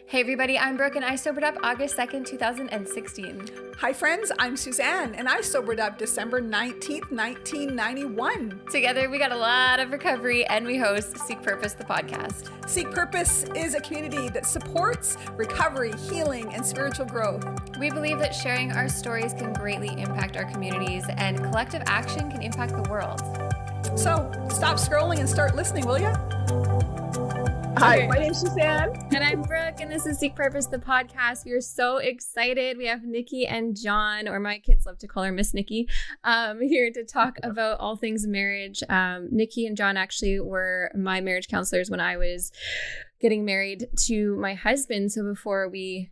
Hey everybody, I'm Brooke and I sobered up August 2nd, 2016. Hi friends, I'm Suzanne and I sobered up December 19th, 1991. Together we got a lot of recovery and we host Seek Purpose, the podcast. Seek Purpose is a community that supports recovery, healing, and spiritual growth. We believe that sharing our stories can greatly impact our communities and collective action can impact the world. So stop scrolling and start listening, will you? Hi, my name's Suzanne. And I'm Brooke, and this is Seek Purpose, the podcast. We are so excited. We have Niki and John, or my kids love to call her Miss Niki, here to talk about all things marriage. Niki and John actually were my marriage counselors when I was getting married to my husband. So before we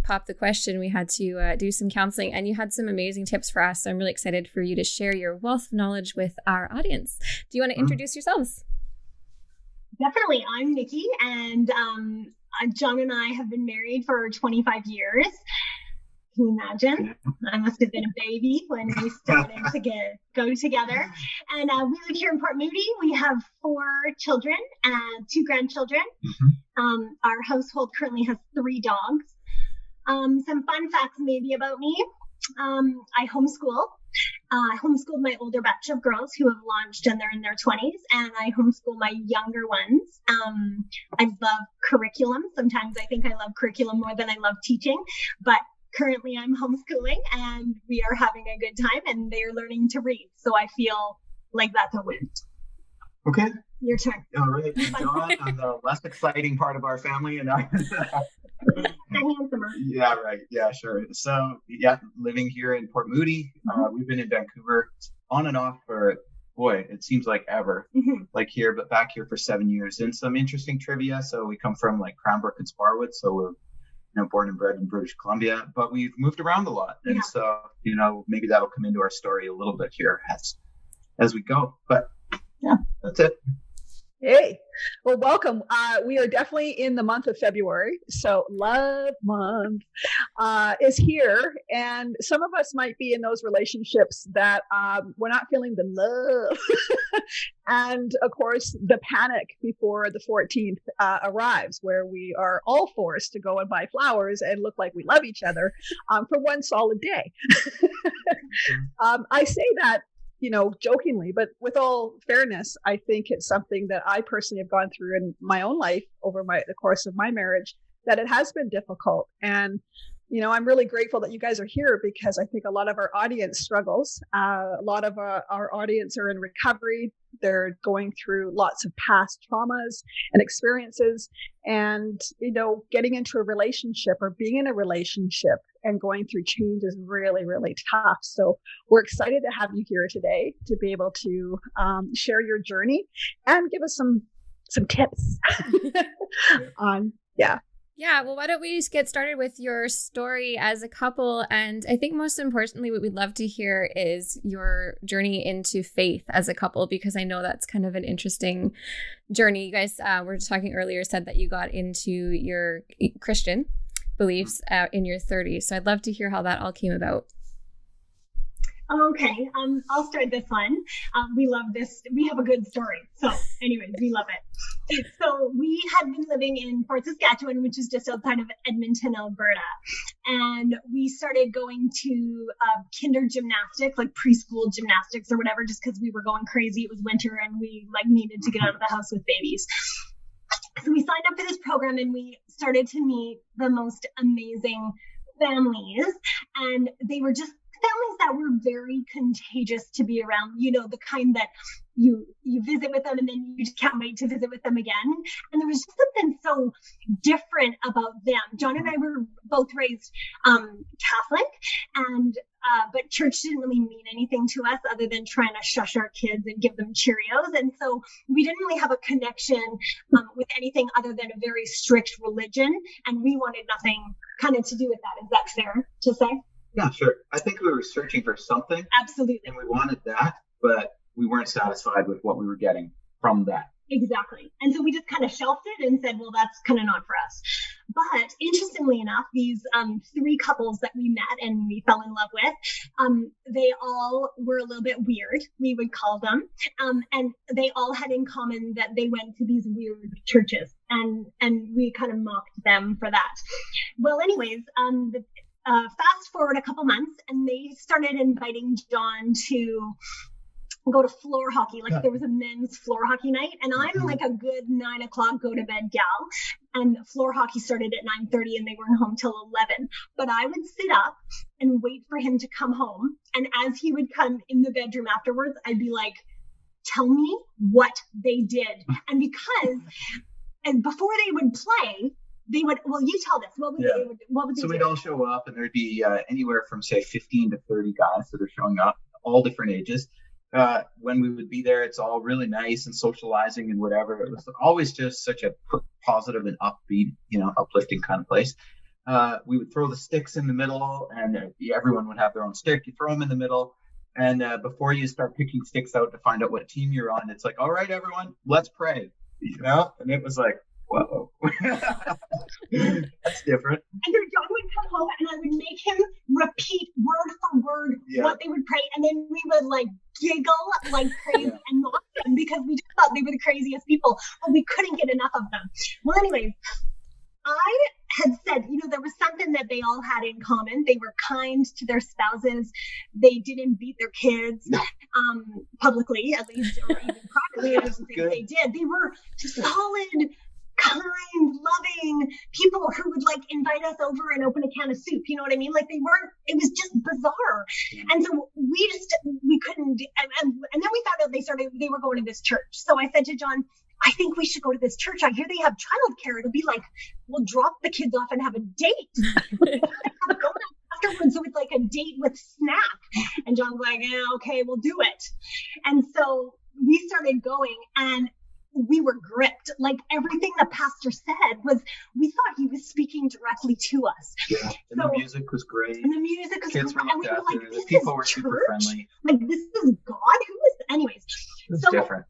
popped the question, we had to do some counseling, and you had some amazing tips for us. So I'm really excited for you to share your wealth of knowledge with our audience. Do you want to introduce yourselves? Definitely. I'm Niki, and John and I have been married for 25 years. Can you imagine? I must have been a baby when we started to go together. And we live here in Port Moody. We have 4 children and 2 grandchildren. Our household currently has 3 dogs. Some fun facts maybe about me. I homeschool. I homeschooled my older batch of girls who have launched and they're in their 20s, and I homeschool my younger ones. I love curriculum. Sometimes I think I love curriculum more than I love teaching, but currently I'm homeschooling and we are having a good time and they're learning to read. So I feel like that's a win. Okay. Your turn. All right. John, on the less exciting part of our family, and I. Yeah, right. Yeah, sure. So, living here in Port Moody. We've been in Vancouver on and off for, it seems like ever. Like here, but back here for 7 years. And some interesting trivia. So we come from like Cranbrook and Sparwood. So we're born and bred in British Columbia, but we've moved around a lot. And so, maybe that'll come into our story a little bit here as we go. But yeah, that's it. Hey, well, welcome. We are definitely in the month of February, so Love Month is here, and some of us might be in those relationships that we're not feeling the love, and of course, the panic before the 14th arrives, where we are all forced to go and buy flowers and look like we love each other for one solid day. I say that jokingly, but with all fairness, I think it's something that I personally have gone through in my own life over the course of my marriage, that it has been difficult. And, I'm really grateful that you guys are here, because I think a lot of our audience struggles. A lot of our audience are in recovery. They're going through lots of past traumas and experiences, and, getting into a relationship or being in a relationship and going through change is really, really tough. So we're excited to have you here today to be able to share your journey and give us some tips on, Yeah, well, why don't we just get started with your story as a couple? And I think most importantly, what we'd love to hear is your journey into faith as a couple, because I know that's kind of an interesting journey. You guys were talking earlier, said that you got into your Christian beliefs in your 30s. So I'd love to hear how that all came about. Okay, I'll start this one. We love this. We have a good story. So anyways, we love it. So we had been living in Fort Saskatchewan, which is just outside of Edmonton, Alberta. And we started going to kinder gymnastics, like preschool gymnastics or whatever, just because we were going crazy. It was winter and we needed to get out of the house with babies. So we signed up for this program and we started to meet the most amazing families. And they were just families that were very contagious to be around, the kind that you visit with them and then you just can't wait to visit with them again. And there was just something so different about them. John and I were both raised Catholic, and but church didn't really mean anything to us other than trying to shush our kids and give them Cheerios. And so we didn't really have a connection with anything other than a very strict religion. And we wanted nothing kind of to do with that. Is that fair to say? Yeah, sure. I think we were searching for something. Absolutely. And we wanted that, but we weren't satisfied with what we were getting from that. Exactly. And so we just kind of shelved it and said, well, that's kind of not for us. But interestingly enough, these 3 couples that we met and we fell in love with, they all were a little bit weird, we would call them. And they all had in common that they went to these weird churches, and we kind of mocked them for that. Well, anyways, fast forward a couple months, and they started inviting John to go to floor hockey. Like there was a men's floor hockey night, and I'm like a good 9 o'clock go to bed gal, and floor hockey started at 9:30 and they weren't home till 11. But I would sit up and wait for him to come home, and as he would come in the bedroom afterwards, I'd be like, tell me what they did. And before they would play, they would, well, you tell this. What would they do? We'd all show up, and there'd be anywhere from say 15 to 30 guys that are showing up, all different ages. When we would be there, it's all really nice and socializing and whatever. It was always just such a positive and upbeat, uplifting kind of place. We would throw the sticks in the middle, and everyone would have their own stick. You throw them in the middle, and before you start picking sticks out to find out what team you're on, it's like, all right, everyone, let's pray. And it was like, whoa, that's different. And then John would come home, and I would make him repeat word for word what they would pray, and then we would like giggle like crazy and mock them because we just thought they were the craziest people, but we couldn't get enough of them. Well, anyways, I had said, there was something that they all had in common. They were kind to their spouses. They didn't beat their kids publicly, at least, or even privately. I don't think they did. They were solid, kind, loving people who would like invite us over and open a can of soup. You know what I mean? Like they weren't, it was just bizarre. And so we couldn't, and then we found out they were going to this church. So I said to John, I think we should go to this church. I hear they have childcare. It'll be like, we'll drop the kids off and have a date. Afterwards, so it's like a date with snack. And John's like, yeah, okay, we'll do it. And so we started going, and we were gripped. Like everything the pastor said we thought he was speaking directly to us. Yeah, and the music was great. And the music was Kids great. were looked after. The people were super friendly. Like this is God? Who is? Anyways, it's different.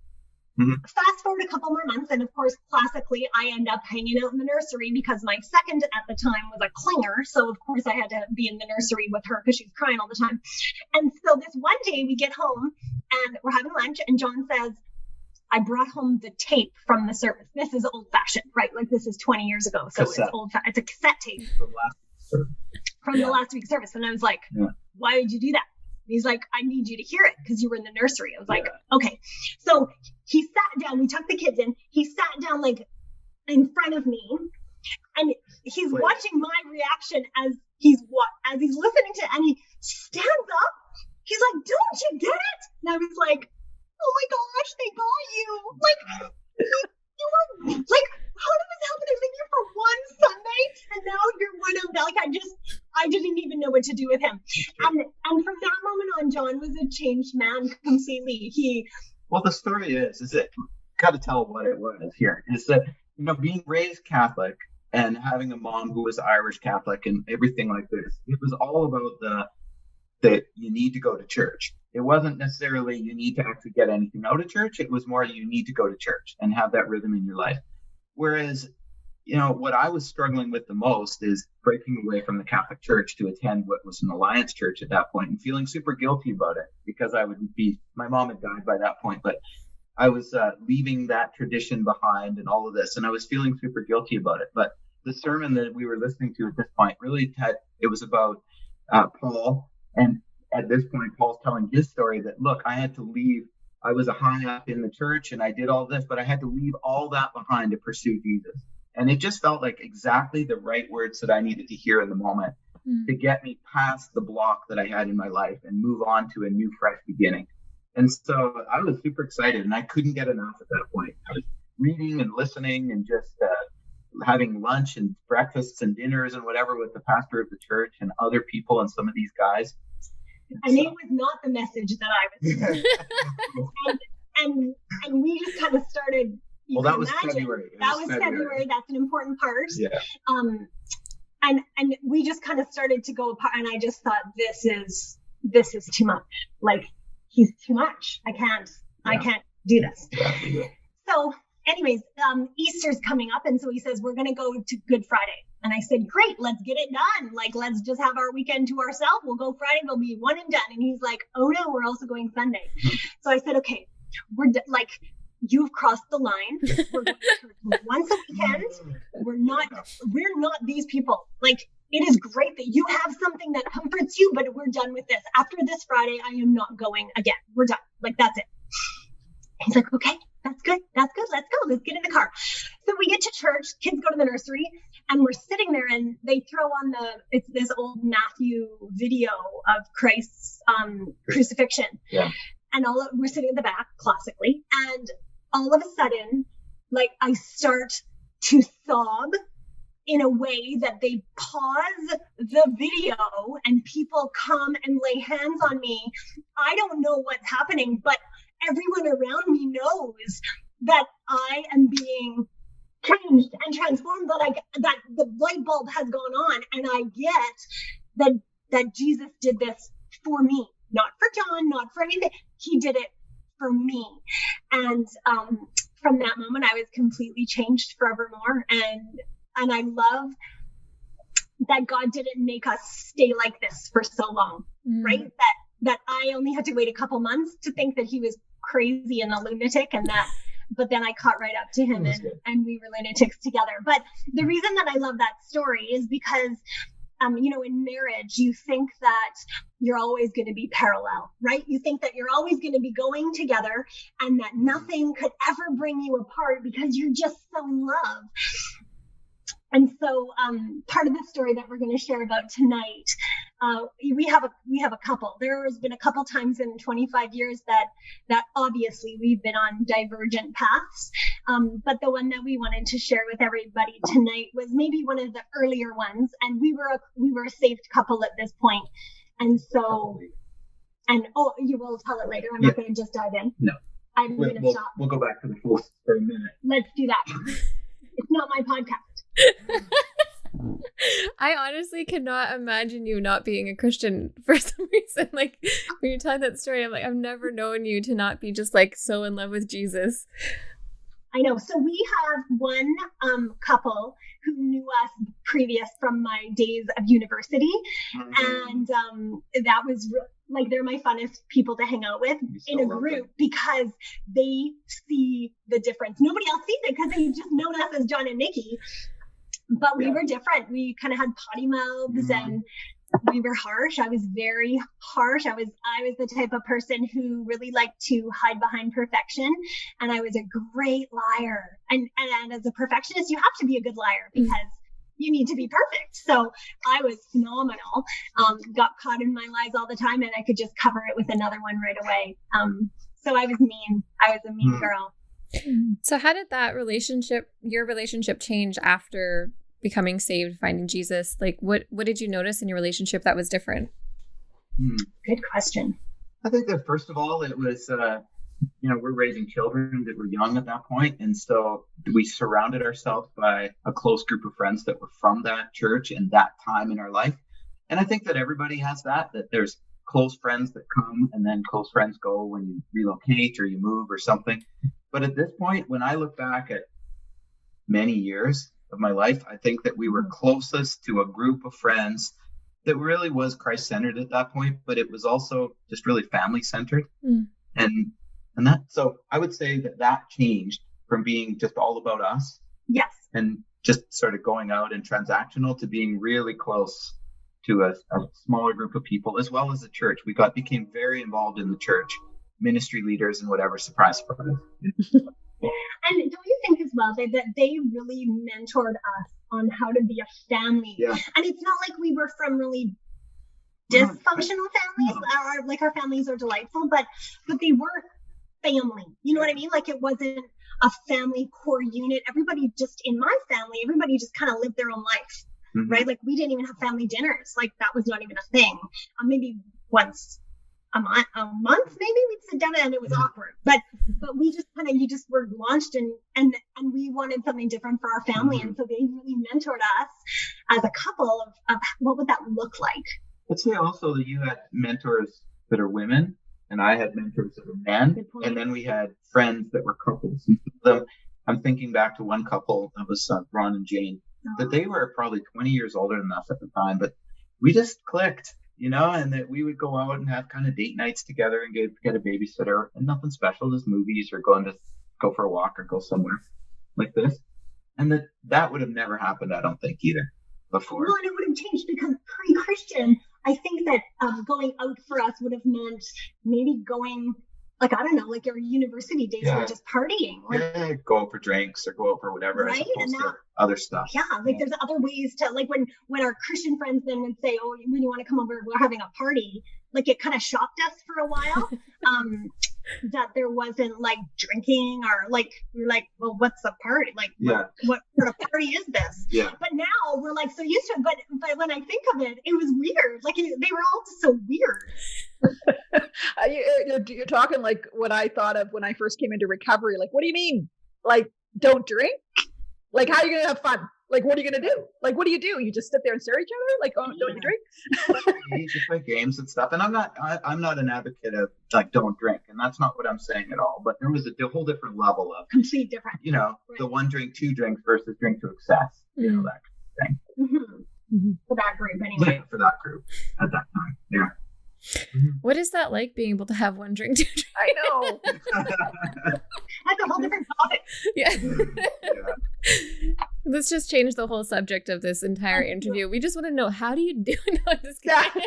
Fast forward a couple more months, and of course, classically, I end up hanging out in the nursery because my second at the time was a clinger. So of course, I had to be in the nursery with her because she's crying all the time. And so this one day, we get home and we're having lunch, and John says, I brought home the tape from the service. This is old fashioned, right? Like this is 20 years ago. So it's old. It's a cassette tape from the last week's service. And I was like, why would you do that? And he's like, I need you to hear it because you were in the nursery. I was like, okay. So he sat down. We took the kids in. He sat down like in front of me, and he's watching my reaction as he's listening to it, and he stands up. He's like, don't you get it? And I was like, oh my gosh, they got you. Like, you were like, how did this happen? I've been here for one Sunday, and now you're one of them. Like, I didn't even know what to do with him. And from that moment on, John was a changed man completely. Well, the story is that got to tell what it was here. Is that, being raised Catholic and having a mom who was Irish Catholic and everything like this, it was all about that you need to go to church. It wasn't necessarily you need to actually get anything out of church. It was more you need to go to church and have that rhythm in your life. Whereas, what I was struggling with the most is breaking away from the Catholic Church to attend what was an Alliance church at that point and feeling super guilty about it because my mom had died by that point, but I was leaving that tradition behind and all of this, and I was feeling super guilty about it. But the sermon that we were listening to at this point it was about Paul, and at this point, Paul's telling his story that, look, I had to leave. I was a high up in the church and I did all this, but I had to leave all that behind to pursue Jesus. And it just felt like exactly the right words that I needed to hear in the moment to get me past the block that I had in my life and move on to a new, fresh beginning. And so I was super excited, and I couldn't get enough at that point. I was reading and listening and just having lunch and breakfasts and dinners and whatever with the pastor of the church and other people and some of these guys. And it was not the message that I was and we just kind of started. That was February. That was February. That's an important part. Yeah. And we just kind of started to go apart, and I just thought, this is too much. Like, he's too much. I can't do this. Yeah. So anyways, Easter's coming up, and so he says, we're going to go to Good Friday. And I said, great, let's get it done. Like, let's just have our weekend to ourselves. We'll go Friday, we'll be one and done. And he's like, oh no, we're also going Sunday. So I said, okay, like, you've crossed the line. We're going to church once a weekend. We're not these people. Like, it is great that you have something that comforts you, but we're done with this. After this Friday, I am not going again. We're done. Like, that's it. He's like, okay, that's good. Let's go. Let's get in the car. So we get to church, kids go to the nursery, and we're sitting there and they throw on it's this old Matthew video of Christ's crucifixion. Yeah. And we're sitting in the back, classically. And all of a sudden, like, I start to sob in a way that they pause the video and people come and lay hands on me. I don't know what's happening, but everyone around me knows that I am being changed and transformed, that the light bulb has gone on, and I get that Jesus did this for me, not for John, not for anything. He did it for me. And from that moment, I was completely changed forevermore. And I love that God didn't make us stay like this for so long, right? That I only had to wait a couple months to think that he was crazy and a lunatic, but then I caught right up to him and we were lunatics together. But the reason that I love that story is because, in marriage, you think that you're always going to be parallel, right? You think that you're always going to be going together and that nothing could ever bring you apart because you're just so in love. And so part of the story that we're going to share about tonight, we have a couple. There has been a couple times in 25 years that obviously we've been on divergent paths. But the one that we wanted to share with everybody tonight was maybe one of the earlier ones. And we were a saved couple at this point. And so, you will tell it later. I'm not going to just dive in. No. I'm going to stop. We'll go back to the full for a minute. Let's do that. It's not my podcast. I honestly cannot imagine you not being a Christian for some reason. Like, when you're telling that story, I'm like, I've never known you to not be just like so in love with Jesus. I know. So we have one couple who knew us previous from my days of university. And that was like, they're my funnest people to hang out with in a group because they see the difference. Nobody else sees it because they've just known us as John and Niki. But we were different. We kind of had potty mouths and we were harsh. I was very harsh. I was the type of person who really liked to hide behind perfection. And I was a great liar. And as a perfectionist, you have to be a good liar because you need to be perfect. So I was phenomenal. Got caught in my lies all the time and I could just cover it with another one right away. So I was mean. I was a mean girl. So how did your relationship change after becoming saved, finding Jesus? Like, what did you notice in your relationship that was different? Good question. I think that first of all, it was, we're raising children that were young at that point. And so we surrounded ourselves by a close group of friends that were from that church and that time in our life. And I think that everybody has that there's close friends that come and then close friends go when you relocate or you move or something. But at this point, when I look back at many years of my life, I think that we were closest to a group of friends that really was Christ-centered at that point, but it was also just really family-centered. And that, so I would say that changed from being just all about us. Yes. And just sort of going out and transactional to being really close to a smaller group of people, as well as the church. We became very involved in the church, ministry leaders and whatever. Surprise. And don't you think as well that they really mentored us on how to be a family? Yeah. And it's not like we were from really dysfunctional families, or like our families are delightful, but they were family. You know what I mean? Like, it wasn't a family core unit. Everybody just in my family, everybody just kind of lived their own life, right? Like, we didn't even have family dinners. Like, that was not even a thing. Maybe once a month, maybe we'd sit down and it was awkward, but we just you just were launched and we wanted something different for our family. And so they really mentored us as a couple of what would that look like? I'd say also that you had mentors that are women and I had mentors that were men, and then we had friends that were couples. I'm thinking back to one couple that was Ron and Jane, that they were probably 20 years older than us at the time, but we just clicked, and that we would go out and have kind of date nights together and get a babysitter, and nothing special, just movies or go for a walk or go somewhere like this. And that would have never happened, I don't think, either before. Well, and it would have changed because pre-Christian, I think that going out for us would have meant maybe going, like, I don't know, like our university days were just partying. Like, go out for drinks or go out for whatever, right? as opposed to other stuff. Yeah, like there's other ways to, like when our Christian friends then would say, oh, when you want to come over, we're having a party. Like it kind of shocked us for a while. That there wasn't like drinking or like we were like, well, what's the party? Like what sort of party is this? Yeah. But now we're like so used to it. But when I think of it, it was weird. Like they were all just so weird. You're talking like what I thought of when I first came into recovery. Like, what do you mean? Like, don't drink? Like, how are you gonna have fun? Like, what are you gonna do? Like, what do? You just sit there and stare at each other? Like, oh, don't you drink? You just play games and stuff. And I'm not an advocate of like don't drink, and that's not what I'm saying at all. But there was a whole different level of complete different. Right. The 1 drink, 2 drinks versus drink to excess. That kind of thing. Mm-hmm. For that group, anyway. Yeah, for that group at that time. Yeah. What is that like, being able to have 1 drink, 2 drinks? I know. That's a whole different topic. Yeah. Let's just change the whole subject of this entire interview. We just want to know, how do you do it? No, just kidding.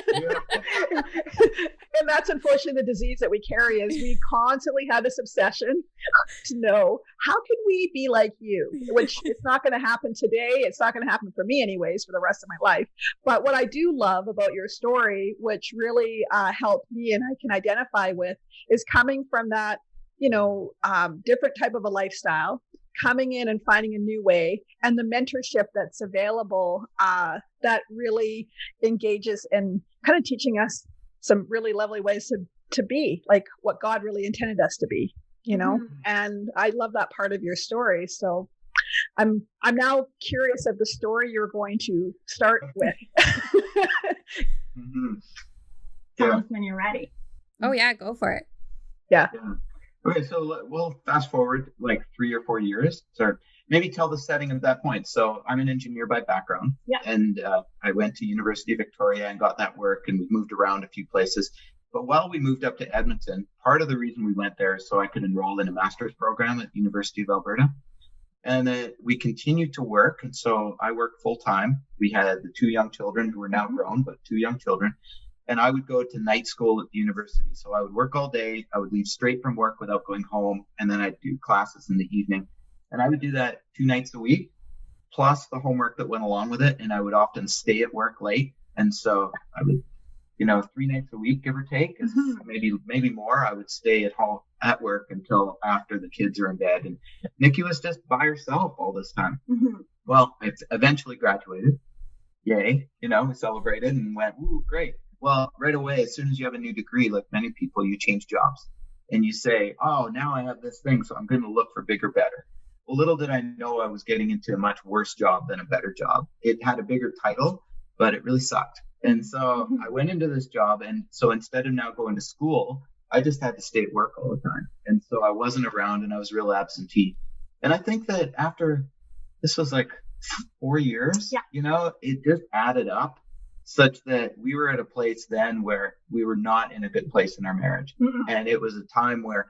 And that's unfortunately the disease that we carry, is we constantly have this obsession to know, how can we be like you? Which it's not going to happen today. It's not going to happen for me anyways for the rest of my life. But what I do love about your story, which really helped me and I can identify with, is coming from that, different type of a lifestyle, coming in and finding a new way, and the mentorship that's available that really engages in kind of teaching us some really lovely ways to be like what God really intended us to be, and I love that part of your story. So I'm now curious of the story you're going to start with. Tell us when you're ready. Oh yeah, go for it. Yeah. Okay, so we'll fast forward like 3 or 4 years, or maybe tell the setting at that point. So I'm an engineer by background, and I went to University of Victoria and got that work, and we moved around a few places. But while we moved up to Edmonton, part of the reason we went there is so I could enroll in a master's program at the University of Alberta. And we continued to work, and so I worked full time. We had the 2 young children who are now grown, but 2 young children. And I would go to night school at the university. So I would work all day. I would leave straight from work without going home. And then I'd do classes in the evening. And I would do that 2 nights a week, plus the homework that went along with it. And I would often stay at work late. And so I would, 3 nights a week, give or take, maybe more. I would stay at home at work until after the kids are in bed. And Niki was just by herself all this time. Mm-hmm. Well, I eventually graduated. Yay. We celebrated and went, ooh, great. Well, right away, as soon as you have a new degree, like many people, you change jobs and you say, oh, now I have this thing, so I'm going to look for bigger, better. Well, little did I know I was getting into a much worse job than a better job. It had a bigger title, but it really sucked. And so I went into this job. And so instead of now going to school, I just had to stay at work all the time. And so I wasn't around and I was real absentee. And I think that after this was like 4 years, it just added up. Such that we were at a place then where we were not in a good place in our marriage. Mm-hmm. And it was a time where,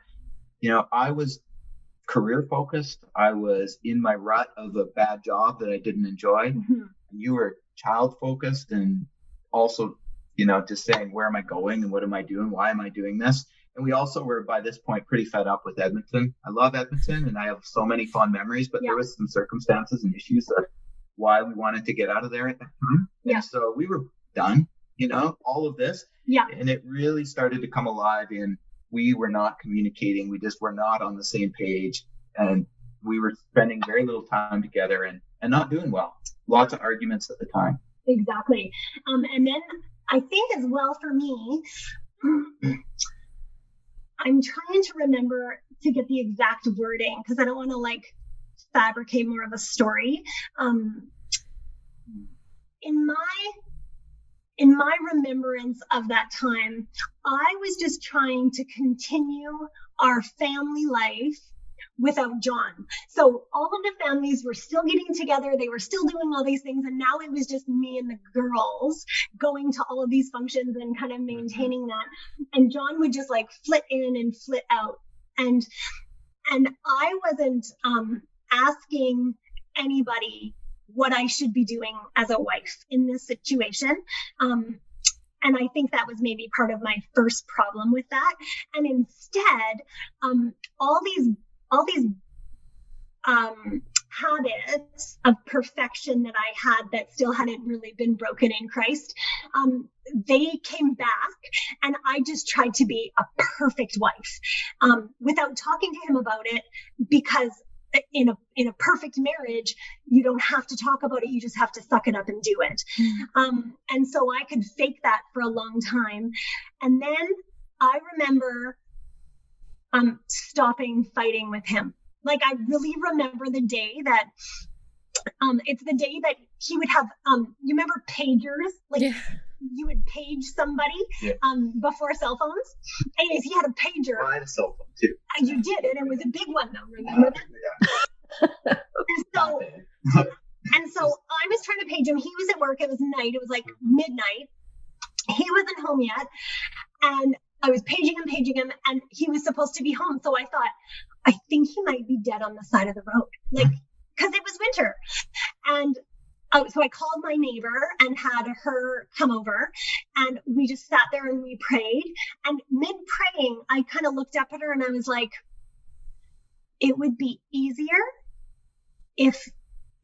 I was career focused. I was in my rut of a bad job that I didn't enjoy. Mm-hmm. You were child focused and also, just saying, where am I going and what am I doing? Why am I doing this? And we also were by this point pretty fed up with Edmonton. I love Edmonton and I have so many fond memories, but there was some circumstances and issues that why we wanted to get out of there at that time. Yeah. And so we were done, all of this. Yeah. And it really started to come alive and we were not communicating. We just were not on the same page. And we were spending very little time together and not doing well. Lots of arguments at the time. Exactly. And then I think as well for me, I'm trying to remember to get the exact wording because I don't want to fabricate more of a story. In my remembrance of that time, I was just trying to continue our family life without John. So all of the families were still getting together. They were still doing all these things. And now it was just me and the girls going to all of these functions and kind of maintaining that. And John would just like flit in and flit out. And I wasn't asking anybody what I should be doing as a wife in this situation. And I think that was maybe part of my first problem with that. And instead, all these habits of perfection that I had that still hadn't really been broken in Christ, they came back, and I just tried to be a perfect wife without talking to him about it, because in a perfect marriage, you don't have to talk about it. You just have to suck it up and do it. And so I could fake that for a long time. And then I remember stopping fighting with him. Like, I really remember the day that it's the day that he would have, you remember pagers? Like, yeah. You would page somebody before cell phones. Anyways, he had a pager. Well, I had a cell phone too. You did, and it was a big one though, remember that? Yeah. and so I was trying to page him. He was at work. It was night. It was like midnight. He wasn't home yet. And I was paging him, and he was supposed to be home. So I thought, I think he might be dead on the side of the road, like, because it was winter. And so I called my neighbor and had her come over, and we just sat there and we prayed. And mid-praying, I kind of looked up at her and I was like, it would be easier if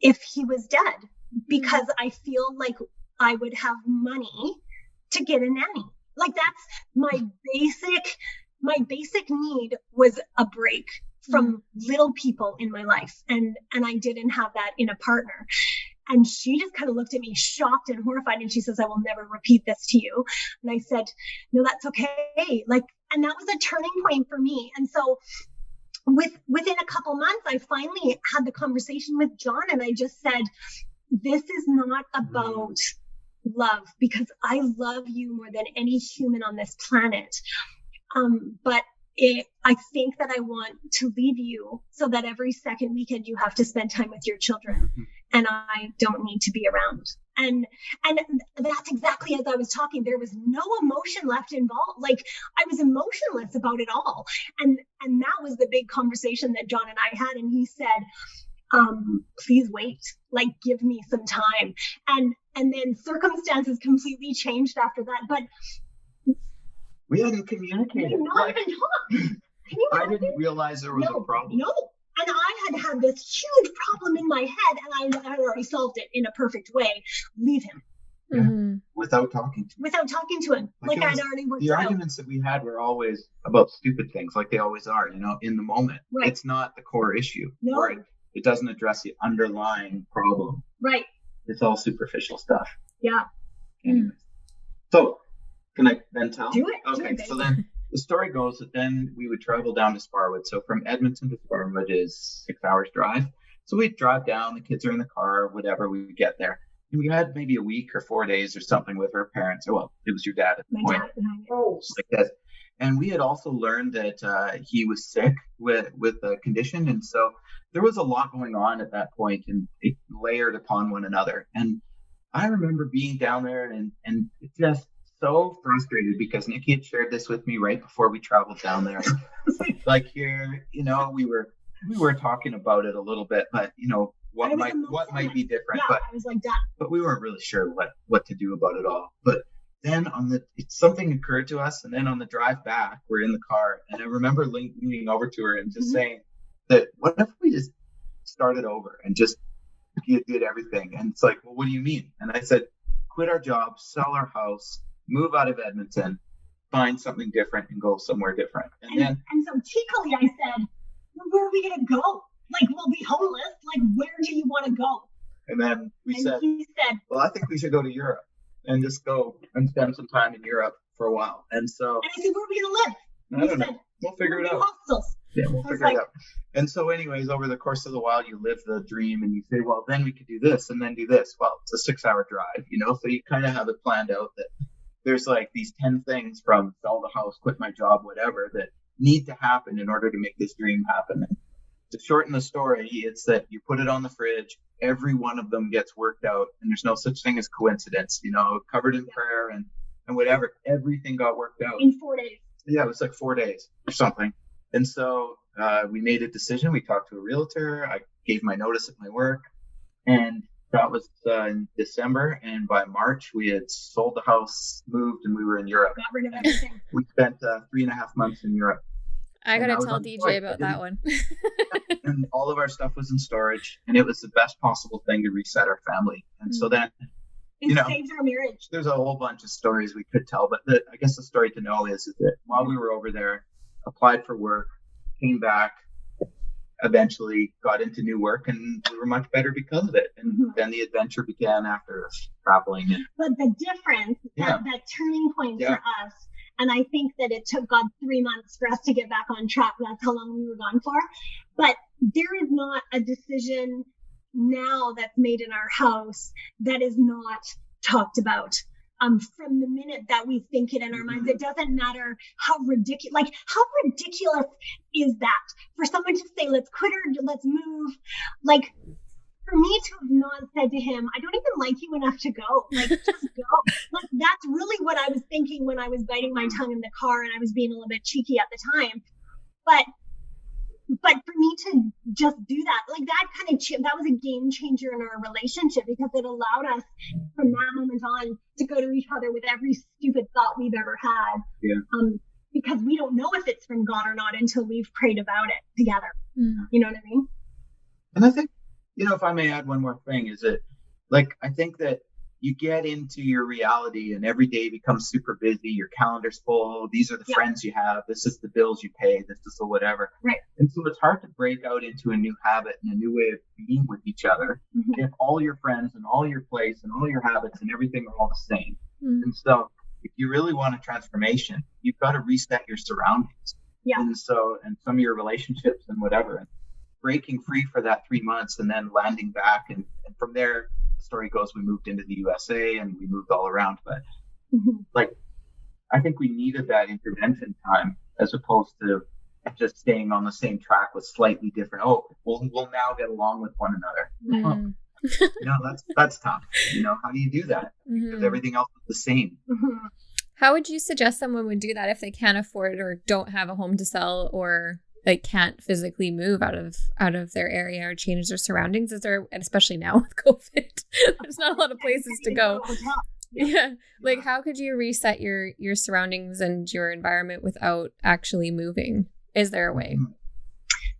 he was dead, because I feel like I would have money to get a nanny. Like, that's my basic need was a break from little people in my life. And I didn't have that in a partner. And she just kind of looked at me shocked and horrified. And she says, I will never repeat this to you. And I said, no, that's okay. Like, and that was a turning point for me. And so within a couple months, I finally had the conversation with John, and I just said, this is not about love, because I love you more than any human on this planet. But I think that I want to leave you so that every second weekend you have to spend time with your children, and I don't need to be around. And that's exactly as I was talking. There was no emotion left involved. Like, I was emotionless about it all. And that was the big conversation that John and I had. And he said, please wait, like, give me some time. And then circumstances completely changed after that. But we hadn't communicated. We not even talked. I didn't realize there was a problem. No. And I had this huge problem in my head, and I had already solved it in a perfect way. Leave him. Yeah. Mm-hmm. Without talking to him. Like I'd already worked the out. arguments that we had were always about stupid things, like they always are, in the moment. Right. It's not the core issue. No. Or it doesn't address the underlying problem. Right. It's all superficial stuff. Yeah. Anyways. So, can I then tell? Do it. Okay, so then the story goes that then we would travel down to Sparwood. So from Edmonton to Sparwood is 6 hours drive. So we'd drive down, the kids are in the car, whatever, we would get there. And we had maybe a week or 4 days or something with her parents. Or, well, it was your dad at the point. Like that. And we had also learned that he was sick with a condition. And so there was a lot going on at that point, and it layered upon one another. And I remember being down there and just so frustrated, because Niki had shared this with me right before we traveled down there. Like, here, we were talking about it a little bit, but what might be different. Yeah, but I was like that. But we weren't really sure what to do about it all. But then something occurred to us, and then on the drive back, we're in the car, and I remember leaning over to her and just saying that, what if we just started over and just did everything? And it's like, well, what do you mean? And I said, quit our job, sell our house, move out of Edmonton, find something different, and go somewhere different. And so cheekily I said, well, where are we going to go? Like, we'll be homeless. Like, where do you want to go? And then he said, well, I think we should go to Europe and just go and spend some time in Europe for a while. And so. And I said, where are we going to live? I don't know. We'll figure it out. Hostels. Yeah, we'll figure it out. And so anyways, over the course of the while, you live the dream and you say, well, then we could do this and then do this. Well, it's a 6-hour drive, so you kind of have it planned out that there's like these 10 things from sell the house, quit my job, whatever, that need to happen in order to make this dream happen. to shorten the story, it's that you put it on the fridge, every one of them gets worked out, and there's no such thing as coincidence, covered in prayer and whatever, everything got worked out. In 4 days. Yeah, it was like 4 days or something. And so we made a decision. We talked to a realtor. I gave my notice at my work, and that was in December. And by March, we had sold the house, moved, and we were in Europe. Got rid of everything. We spent 3.5 months in Europe. I got to tell DJ about that one. And all of our stuff was in storage, and it was the best possible thing to reset our family. And so then, it saves our marriage. There's a whole bunch of stories we could tell, but I guess the story to know is that while we were over there, applied for work, came back, eventually got into new work, and we were much better because of it. And then the adventure began after traveling. But the difference, that turning point for us, and I think that it took God 3 months for us to get back on track. That's how long we were gone for. But there is not a decision now that's made in our house that is not talked about. From the minute that we think it in our minds, it doesn't matter how ridiculous is that for someone to say, let's quit or let's move. Like, for me to have not said to him, I don't even like you enough to go. Like, just go. Like, that's really what I was thinking when I was biting my tongue in the car and I was being a little bit cheeky at the time. But for me to just do that, like that was a game changer in our relationship, because it allowed us from that moment on to go to each other with every stupid thought we've ever had. Yeah. Because we don't know if it's from God or not until we've prayed about it together. You know what I mean? And I think, if I may add one more thing, is that, like, I think that you get into your reality and every day becomes super busy. Your calendar's full. These are the friends you have. This is the bills you pay. This is the whatever. Right. And so it's hard to break out into a new habit and a new way of being with each other if all your friends and all your place and all your habits and everything are all the same. And so if you really want a transformation, you've got to reset your surroundings. Yeah. And some of your relationships and whatever. And breaking free for that 3 months and then landing back. And from there, the story goes, we moved into the USA and we moved all around. But like, I think we needed that intervention time as opposed to just staying on the same track with slightly different. We'll now get along with one another. That's tough. How do you do that? Because everything else is the same. How would you suggest someone would do that if they can't afford or don't have a home to sell, or like can't physically move out of their area or change their surroundings? Is there, and especially now with COVID, there's not a lot of places to go. Yeah. Like, how could you reset your surroundings and your environment without actually moving? Is there a way?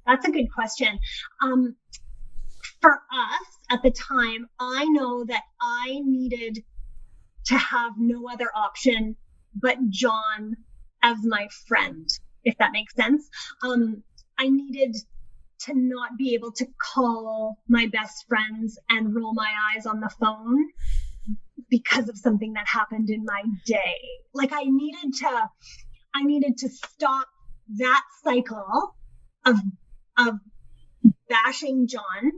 That's a good question. For us at the time, I know that I needed to have no other option but John as my friend, if that makes sense. I needed to not be able to call my best friends and roll my eyes on the phone because of something that happened in my day. Like, I needed to stop that cycle of bashing John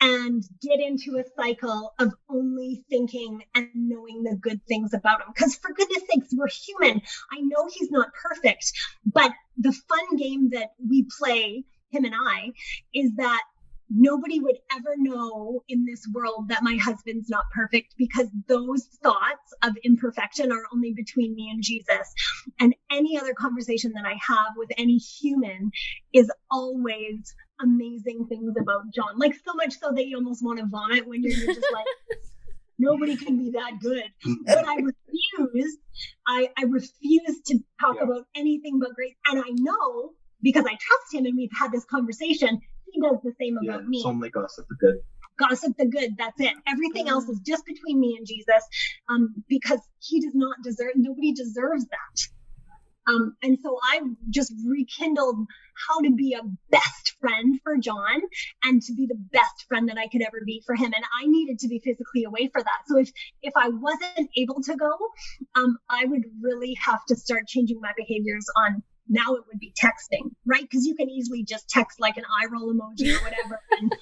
and get into a cycle of only thinking and knowing the good things about him. Because for goodness sakes, we're human. I know he's not perfect, but the fun game that we play, him and I, is that nobody would ever know in this world that my husband's not perfect, because those thoughts of imperfection are only between me and Jesus. And any other conversation that I have with any human is always amazing things about John. Like, so much so that you almost want to vomit when you're just like, nobody can be that good. But I refuse. I refuse to talk about anything but great. And I know, because I trust him and we've had this conversation, he does the same about me. It's only gossip the good. Gossip the good. That's it. Everything else is just between me and Jesus, because he does not deserve. Nobody deserves that. And so I just rekindled how to be a best friend for John and to be the best friend that I could ever be for him. And I needed to be physically away for that. So if I wasn't able to go, I would really have to start changing my behaviors on. Now it would be texting, right? Because you can easily just text like an eye roll emoji or whatever. And,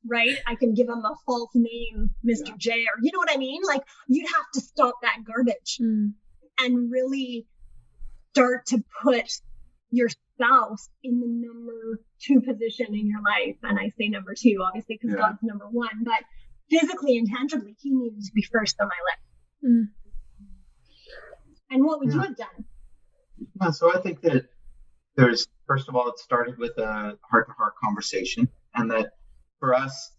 right? I can give him a false name, Mr. J, or you know what I mean? Like, you'd have to stop that garbage and really start to put yourself spouse in the number 2 position in your life. And I say number 2, obviously, because God's number 1, but physically and tangibly, he needed to be first on my list. And what would you have done? Yeah, so I think that there's, first of all, it started with a heart-to-heart conversation, and that for us,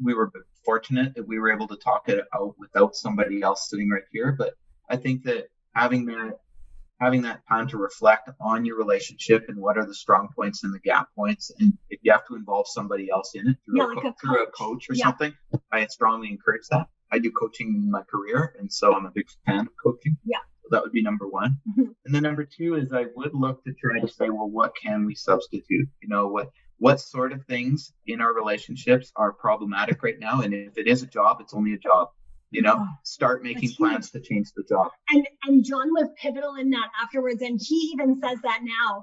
we were fortunate that we were able to talk it out without somebody else sitting right here. But I think that having that time to reflect on your relationship and what are the strong points and the gap points, and if you have to involve somebody else in it through a coach or something, I strongly encourage that. I do coaching in my career, and so I'm a big fan of coaching. Yeah. That would be number 1. And then number 2 is I would look to try to say, well, what can we substitute? You know, what sort of things in our relationships are problematic right now? And if it is a job, it's only a job. You know, start making plans to change the job. And John was pivotal in that afterwards. And he even says that now,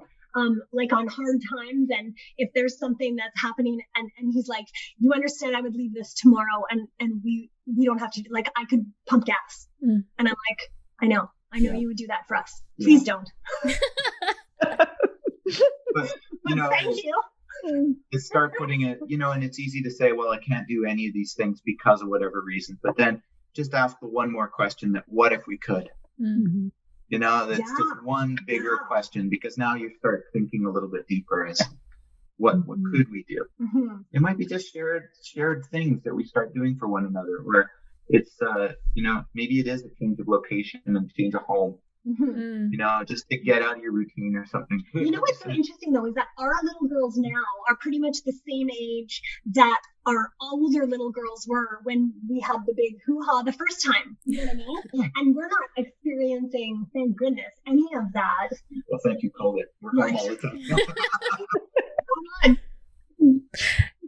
like on hard times. And if there's something that's happening and he's like, you understand, I would leave this tomorrow and we don't have to, like, I could pump gas. And I'm like, I know you would do that for us. Please don't. But, you know, thank you. To start putting it, you know, and it's easy to say, well, I can't do any of these things because of whatever reason. But then just ask the one more question, that what if we could? You know, that's just one bigger question, because now you start thinking a little bit deeper as what could we do? It might be just shared things that we start doing for one another, where it's, you know, maybe it is a change of location and change of home. You know, just to get out of your routine or something. You know what's so interesting though is that our little girls now are pretty much the same age that our older little girls were when we had the big hoo-ha the first time. You know what I mean? And we're not experiencing, thank goodness, any of that. Well, thank you, COVID. We're home all the time.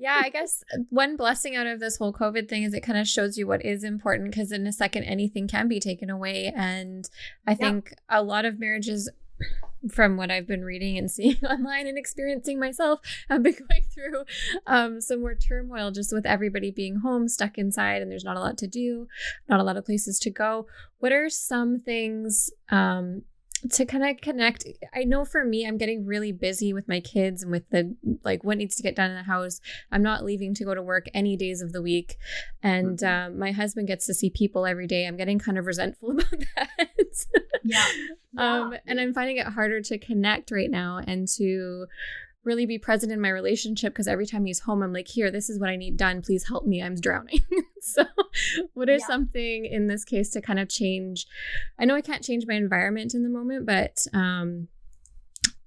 Yeah, I guess one blessing out of this whole COVID thing is it kind of shows you what is important, because in a second, anything can be taken away. And I think a lot of marriages, from what I've been reading and seeing online and experiencing myself, have been going through some more turmoil just with everybody being home, stuck inside, and there's not a lot to do, not a lot of places to go. What are some things to kind of connect? I know for me, I'm getting really busy with my kids and with the, like, what needs to get done in the house. I'm not leaving to go to work any days of the week. And my husband gets to see people every day. I'm getting kind of resentful about that. And I'm finding it harder to connect right now and to really be present in my relationship, because every time he's home, I'm like, here, this is what I need done. Please help me. I'm drowning. So what is something in this case to kind of change? I know I can't change my environment in the moment, but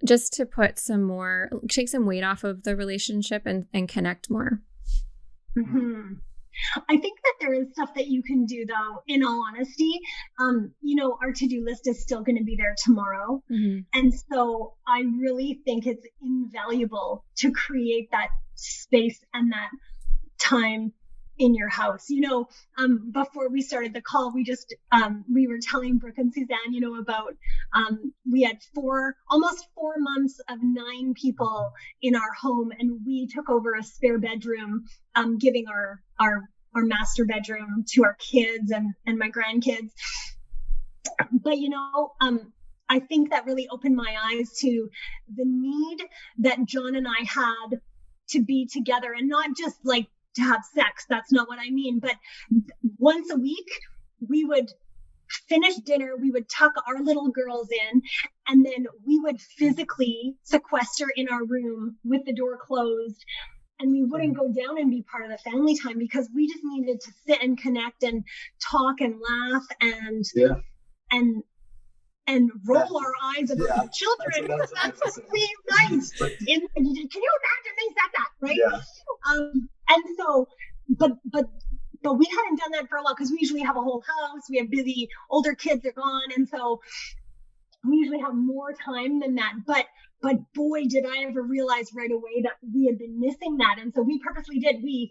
just to put take some weight off of the relationship and connect more. I think that there is stuff that you can do, though, in all honesty. You know, our to-do list is still going to be there tomorrow. And so I really think it's invaluable to create that space and that time in your house. You know, before we started the call, we were telling Brooke and Suzanne, you know, about we had almost 4 months of 9 people in our home, and we took over a spare bedroom, giving our master bedroom to our kids and my grandkids. But you know, I think that really opened my eyes to the need that John and I had to be together, and not just like to have sex. That's not what I mean. But once a week, we would finish dinner, we would tuck our little girls in, and then we would physically sequester in our room with the door closed. And we wouldn't go down and be part of the family time, because we just needed to sit and connect and talk and laugh and roll our eyes at the children. That's really nice. Can you imagine they said that, right? Yeah. And so, but we hadn't done that for a while, because we usually have a whole house. We have busy older kids are gone, and so we usually have more time than that. But boy, did I ever realize right away that we had been missing that. And so we purposely did. We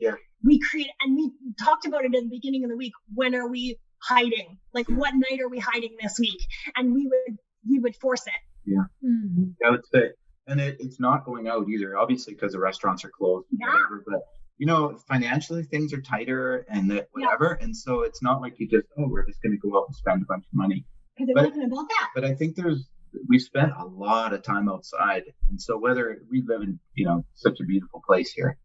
created, and we talked about it at the beginning of the week. When are we hiding? Like, what night are we hiding this week? And we would force it. Yeah. I would say, and it's not going out either, obviously, because the restaurants are closed and whatever, but you know, financially things are tighter and whatever. And so it's not like you just, we're just going to go out and spend a bunch of money. Because it wasn't about that. But I think there's we spent a lot of time outside. And so whether we live in, such a beautiful place here,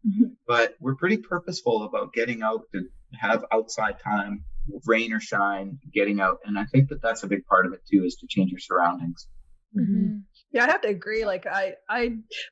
but we're pretty purposeful about getting out to have outside time, rain or shine, getting out. And I think that that's a big part of it too, is to change your surroundings. Mm-hmm. Yeah, I have to agree. Like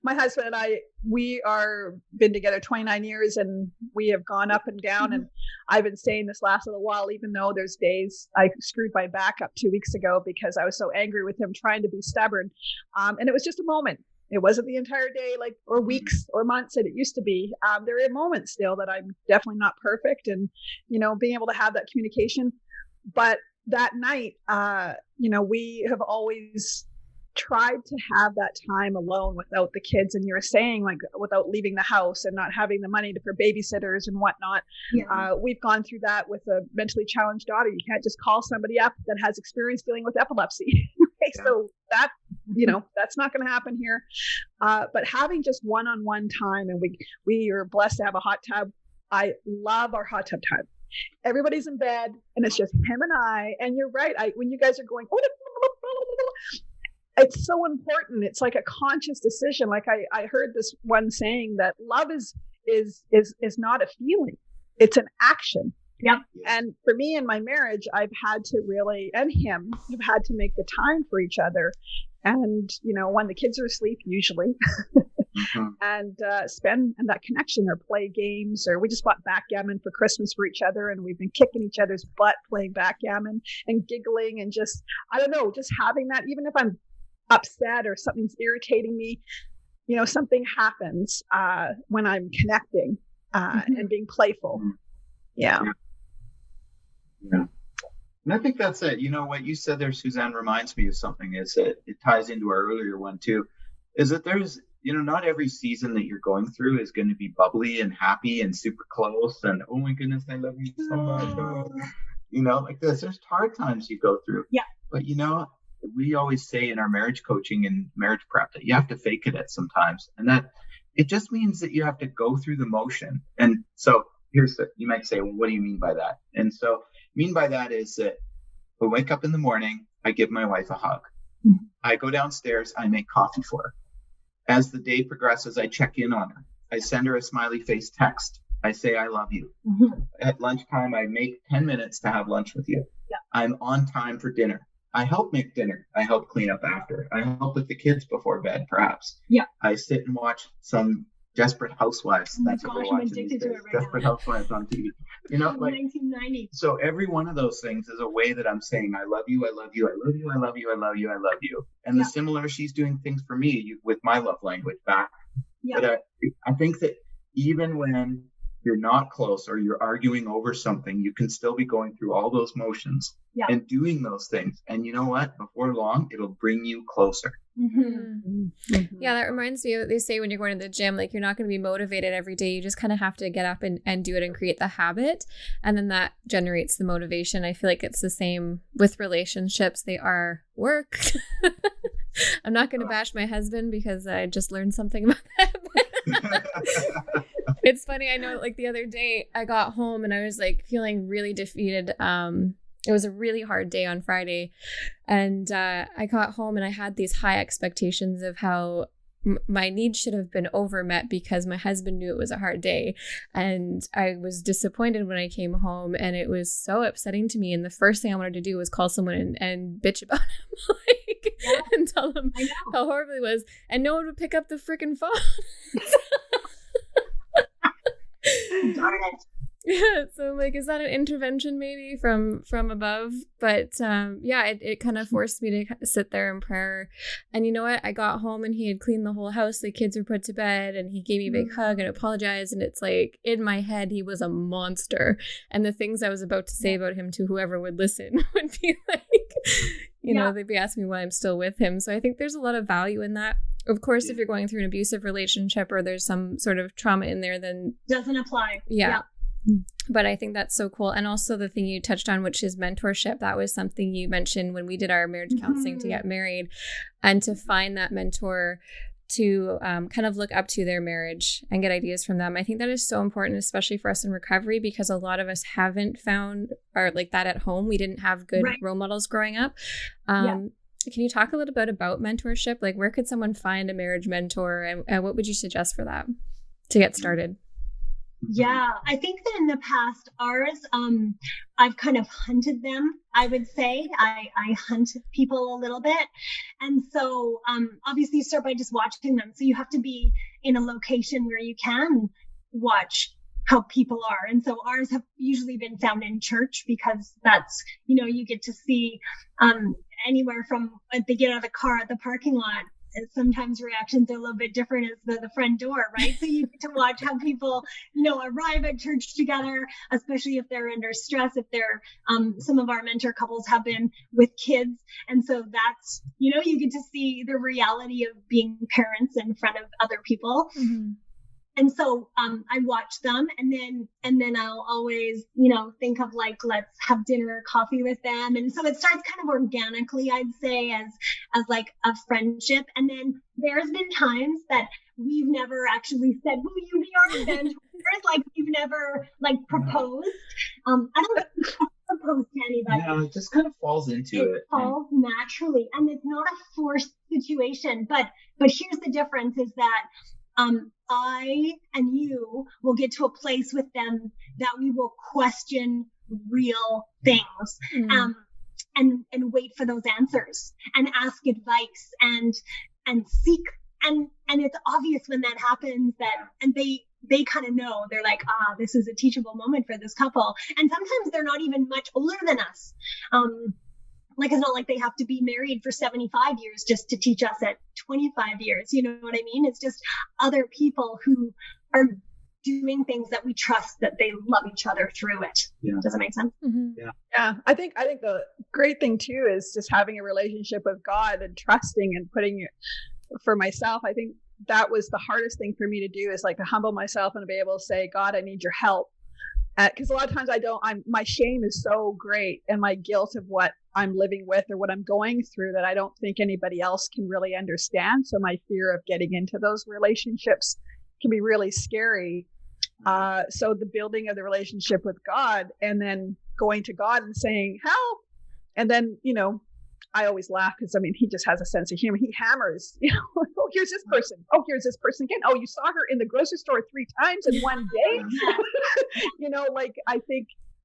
my husband and I, we are been together 29 years and we have gone up and down. And I've been saying this last little while, even though there's days I screwed my back up 2 weeks ago because I was so angry with him trying to be stubborn. And it was just a moment. It wasn't the entire day, or weeks or months that it used to be. There are moments still that I'm definitely not perfect, and, being able to have that communication. But that night, we have always tried to have that time alone without the kids. And you're saying, like, without leaving the house and not having the money for babysitters and whatnot. Yeah. We've gone through that with a mentally challenged daughter. You can't just call somebody up that has experience dealing with epilepsy. Okay, yeah. So that, that's not going to happen here. But having just one-on-one time, and we are blessed to have a hot tub. I love our hot tub time. Everybody's in bed and it's just him and I. And you're right. When you guys are going, it's so important. It's like a conscious decision. Like I heard this one saying that love is not a feeling. It's an action. Yep. And for me in my marriage, I've had to really, and him, have had to make the time for each other. And, when the kids are asleep, usually, and spend and that connection, or play games, or we just bought backgammon for Christmas for each other. And we've been kicking each other's butt playing backgammon and giggling and just, I don't know, just having that, even if I'm upset or something's irritating me, something happens when I'm connecting and being playful. Yeah. And I think that's it. What you said there, Suzanne, reminds me of something. Is that it ties into our earlier one too, is that there's, not every season that you're going through is going to be bubbly and happy and super close and, oh my goodness, I love you so much. Like this, there's hard times you go through. Yeah. But we always say in our marriage coaching and marriage prep that you have to fake it at sometimes. And that it just means that you have to go through the motion. And so you might say, well, what do you mean by that? And so mean by that is that I wake up in the morning, I give my wife a hug. Mm-hmm. I go downstairs, I make coffee for her. As the day progresses, I check in on her. I send her a smiley face text. I say, I love you. Mm-hmm. At lunchtime, I make 10 minutes to have lunch with you. Yeah. I'm on time for dinner. I help make dinner. I help clean up after. I help with the kids before bed, perhaps. Yeah. I sit and watch some Desperate Housewives. That's what we're watching these days. Desperate Housewives on TV. 1990. So every one of those things is a way that I'm saying, I love you, I love you, I love you, I love you, I love you, I love you. And the similar, she's doing things for me with my love language back. Yeah. But I think that even when you're not close or you're arguing over something, you can still be going through all those motions and doing those things. And you know what? Before long, it'll bring you closer. Mm-hmm. Mm-hmm. Yeah, that reminds me of what they say when you're going to the gym, like you're not going to be motivated every day. You just kind of have to get up and do it and create the habit. And then that generates the motivation. I feel like it's the same with relationships. They are work. I'm not going to bash my husband because I just learned something about that. It's funny. I know, like the other day I got home and I was like feeling really defeated. It was a really hard day on Friday, and I got home and I had these high expectations of how my needs should have been overmet because my husband knew it was a hard day, and I was disappointed when I came home, and it was so upsetting to me. And the first thing I wanted to do was call someone and bitch about him, and tell him how horrible it was, and no one would pick up the freaking phone. Darn it. Yeah, so like, is that an intervention maybe from above? But it kind of forced me to sit there in prayer. And you know what? I got home and he had cleaned the whole house. The kids were put to bed and he gave me a big hug and apologized. And it's like, in my head, he was a monster. And the things I was about to say about him to whoever would listen would be like, they'd be asking me why I'm still with him. So I think there's a lot of value in that. Of course, if you're going through an abusive relationship or there's some sort of trauma in there, then doesn't apply. Yeah. But I think that's so cool. And also the thing you touched on, which is mentorship. That was something you mentioned when we did our marriage counseling to get married, and to find that mentor to kind of look up to their marriage and get ideas from them. I think that is so important, especially for us in recovery, because a lot of us haven't found or like that at home. We didn't have good role models growing up. can you talk a little bit about mentorship? Like, where could someone find a marriage mentor, and what would you suggest for that to get started? Yeah, I think that in the past, ours, I've kind of hunted them, I would say. I hunt people a little bit. And so obviously you start by just watching them. So you have to be in a location where you can watch how people are. And so ours have usually been found in church, because that's, you get to see anywhere from they get out of the car at the parking lot. Sometimes reactions are a little bit different as the front door, right? So you get to watch how people, arrive at church together, especially if they're under stress, if they're, some of our mentor couples have been with kids. And so that's, you get to see the reality of being parents in front of other people. Mm-hmm. And so I watch them, and then I'll always, think of like, let's have dinner or coffee with them. And so it starts kind of organically, I'd say, as like a friendship. And then there's been times that we've never actually said, will you be our mentors? Like we've never like proposed. I don't propose to anybody. No, it just kind of falls into it. It falls naturally, and it's not a forced situation. But here's the difference is that I and you will get to a place with them that we will question real things, and wait for those answers and ask advice and seek. And it's obvious when that happens and they kind of know, they're like, this is a teachable moment for this couple. And sometimes they're not even much older than us. Like, it's not like they have to be married for 75 years just to teach us at 25 years. You know what I mean? It's just other people who are doing things that we trust, that they love each other through it. Yeah. Does that make sense? Mm-hmm. Yeah. I think the great thing too is just having a relationship with God and trusting and putting it for myself. I think that was the hardest thing for me to do, is like to humble myself and to be able to say, God, I need your help. Because a lot of times my shame is so great, and my guilt of what I'm living with or what I'm going through, that I don't think anybody else can really understand. So my fear of getting into those relationships can be really scary. So the building of the relationship with God, and then going to God and saying, help. And then, I always laugh because, he just has a sense of humor. He hammers, oh, here's this person. Oh, here's this person again. Oh, you saw her in the grocery store 3 times in one day.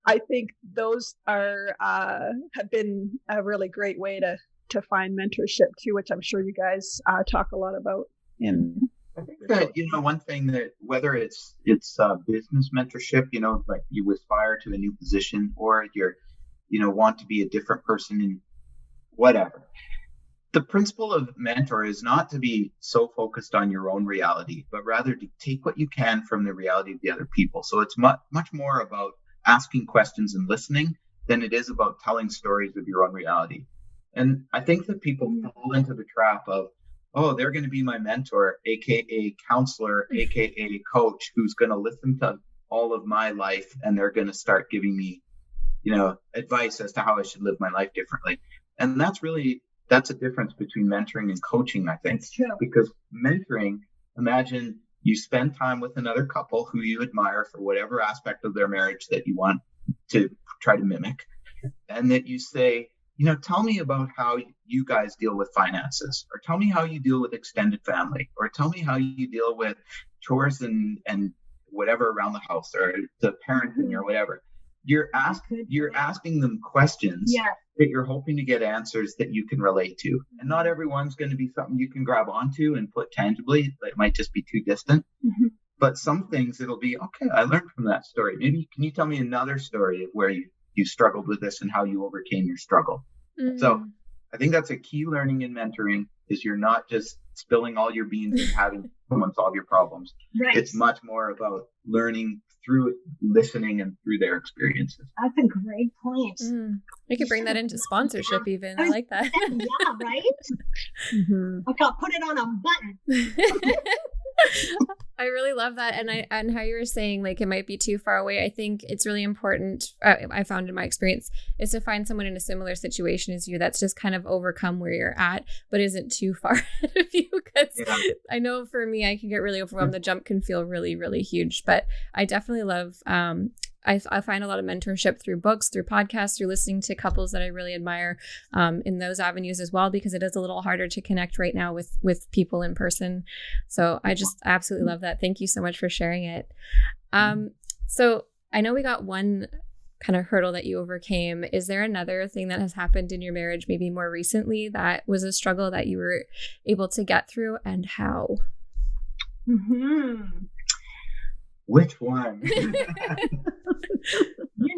I think those are have been a really great way to find mentorship too, which I'm sure you guys talk a lot about. I think that, one thing that, whether it's business mentorship, like you aspire to a new position, or you're, want to be a different person in whatever. The principle of mentor is not to be so focused on your own reality, but rather to take what you can from the reality of the other people. So it's much more about asking questions and listening than it is about telling stories of your own reality. And I think that people fall into the trap of, oh, they're going to be my mentor, aka counselor, aka coach, who's going to listen to all of my life, and they're going to start giving me, advice as to how I should live my life differently. And that's a difference between mentoring and coaching, I think. It's true. Because mentoring, imagine you spend time with another couple who you admire for whatever aspect of their marriage that you want to try to mimic, and that you say, tell me about how you guys deal with finances, or tell me how you deal with extended family, or tell me how you deal with chores and whatever around the house, or the parenting or whatever. You're asking them questions that you're hoping to get answers that you can relate to. And not everyone's going to be something you can grab onto and put tangibly. It might just be too distant. Mm-hmm. But some things it'll be, okay, I learned from that story. Maybe can you tell me another story of where you struggled with this and how you overcame your struggle? Mm-hmm. So I think that's a key learning in mentoring, is you're not just spilling all your beans and having someone solve your problems. Right. It's much more about learning through listening and through their experiences. That's a great point. We could bring that into sponsorship even. I like that. Yeah, right? Mm-hmm. I'll put it on a button. I really love that. And how you were saying, like, it might be too far away. I think it's really important, I found in my experience, is to find someone in a similar situation as you that's just kind of overcome where you're at, but isn't too far ahead of you. Because I know for me, I can get really overwhelmed. The jump can feel really, really huge. But I definitely love I find a lot of mentorship through books, through podcasts, through listening to couples that I really admire in those avenues as well, because it is a little harder to connect right now with people in person. So I just absolutely love that. Thank you so much for sharing it. So I know we got one kind of hurdle that you overcame. Is there another thing that has happened in your marriage, maybe more recently, that was a struggle that you were able to get through, and how? Which one? You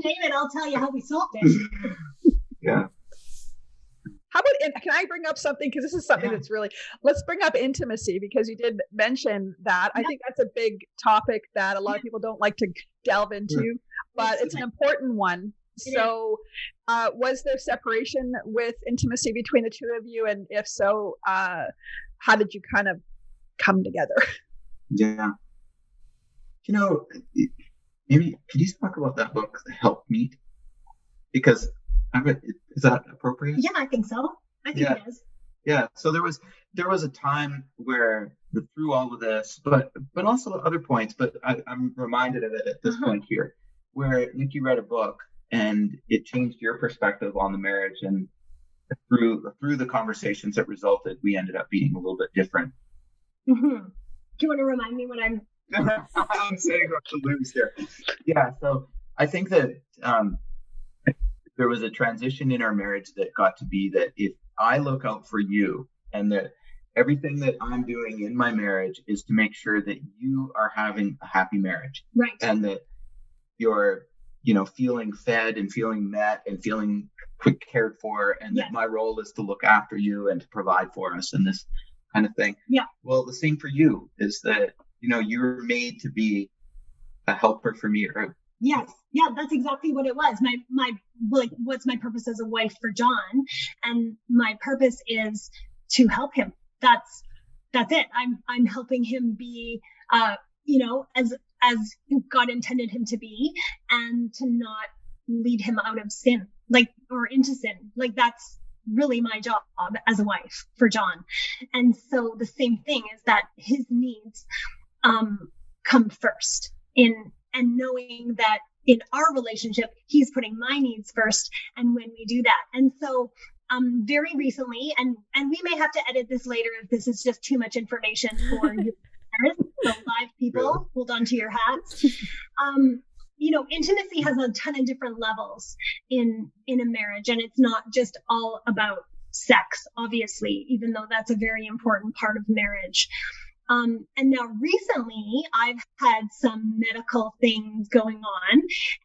name it, I'll tell you how we solved it. Yeah. How about, can I bring up something? Because this is something that's really, let's bring up intimacy, because you did mention that. I think that's a big topic that a lot of people don't like to delve into, but it's an important one. So was there separation with intimacy between the two of you? And if so, how did you kind of come together? Yeah. You know, maybe could you talk about that book, Help Meet? Because is that appropriate? Yeah, I think so. I think it is. Yeah. So there was a time where through all of this, but also other points, but I'm reminded of it at this point here, where Niki read a book and it changed your perspective on the marriage, and through the conversations that resulted, we ended up being a little bit different. Do you want to remind me what I'm saying about to lose here? Yeah. So I think that there was a transition in our marriage that got to be that if I look out for you, and that everything that I'm doing in my marriage is to make sure that you are having a happy marriage, right, and that you're, feeling fed and feeling met and feeling cared for, and that my role is to look after you and to provide for us and this kind of thing. Yeah. Well, the same for you is that, you're made to be a helper for me. Or yes. Yeah, that's exactly what it was. My what's my purpose as a wife for John? And my purpose is to help him. That's it. I'm helping him be as God intended him to be, and to not lead him out of sin, or into sin. That's really my job as a wife for John. And so the same thing is that his needs come first, and knowing that in our relationship, he's putting my needs first. And when we do that, and so very recently, and we may have to edit this later if this is just too much information for you. So live people, hold on to your hats. Intimacy has a ton of different levels in a marriage, and it's not just all about sex, obviously, even though that's a very important part of marriage. And now recently I've had some medical things going on.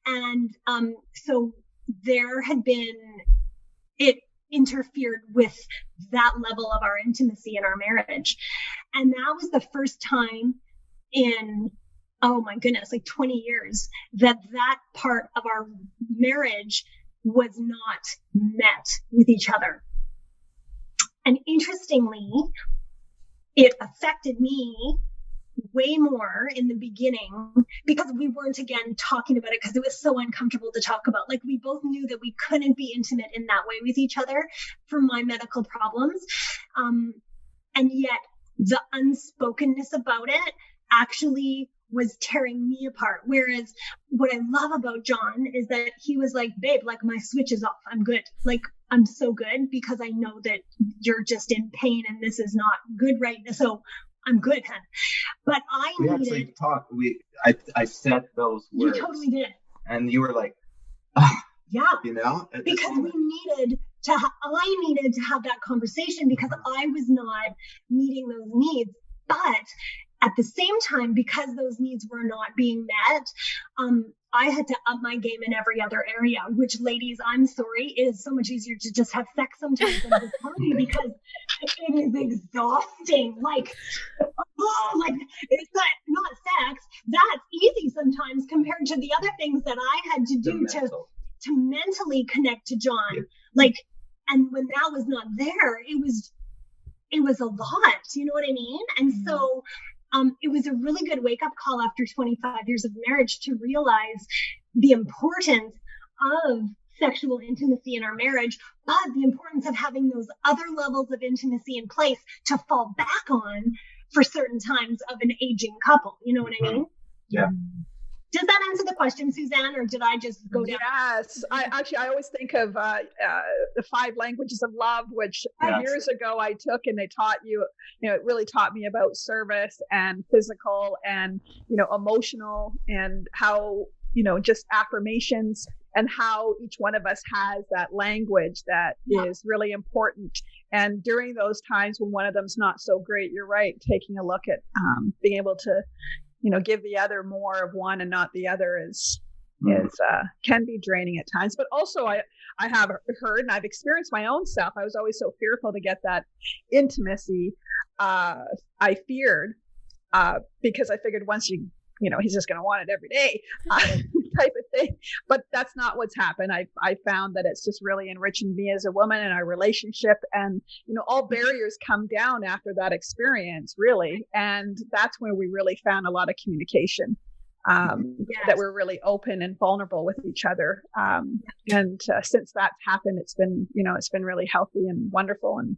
And so there had been, it interfered with that level of our intimacy in our marriage. And that was the first time in, oh my goodness, 20 years that part of our marriage was not met with each other. And interestingly, it affected me way more in the beginning because we weren't, again, talking about it because it was so uncomfortable to talk about. We both knew that we couldn't be intimate in that way with each other for my medical problems. And yet the unspokenness about it actually was tearing me apart. Whereas what I love about John is that he was like, babe, my switch is off. I'm good. I'm so good because I know that you're just in pain and this is not good right now. So I'm good, hun. But we actually talked. I said those words. You totally did. And you were like, yeah, because we needed to. I needed to have that conversation because I was not meeting those needs. But at the same time, because those needs were not being met, I had to up my game in every other area, which, ladies, I'm sorry, it is so much easier to just have sex sometimes than to party because it is exhausting. It's not sex. That's easy sometimes compared to the other things that I had to do to mentally connect to John. Yeah. And when that was not there, it was a lot. You know what I mean? And so it was a really good wake-up call after 25 years of marriage to realize the importance of sexual intimacy in our marriage, but the importance of having those other levels of intimacy in place to fall back on for certain times of an aging couple. You know what I mean? Yeah. Does that answer the question, Suzanne, or did I just go down? Yes, I always think of the 5 languages of love, which years ago I took, and they taught you, it really taught me about service and physical and, emotional, and how, just affirmations, and how each one of us has that language that is really important. And during those times when one of them's not so great, you're right, taking a look at being able to, give the other more of one and not the other is can be draining at times. But also I have heard, and I've experienced my own self. I was always so fearful to get that intimacy. I feared because I figured once he's just going to want it every day type of thing. But that's not what's happened. I found that it's just really enriching me as a woman and our relationship. And, all barriers come down after that experience, really. And that's when we really found a lot of communication, that we're really open and vulnerable with each other. And since that's happened, it's been really healthy and wonderful and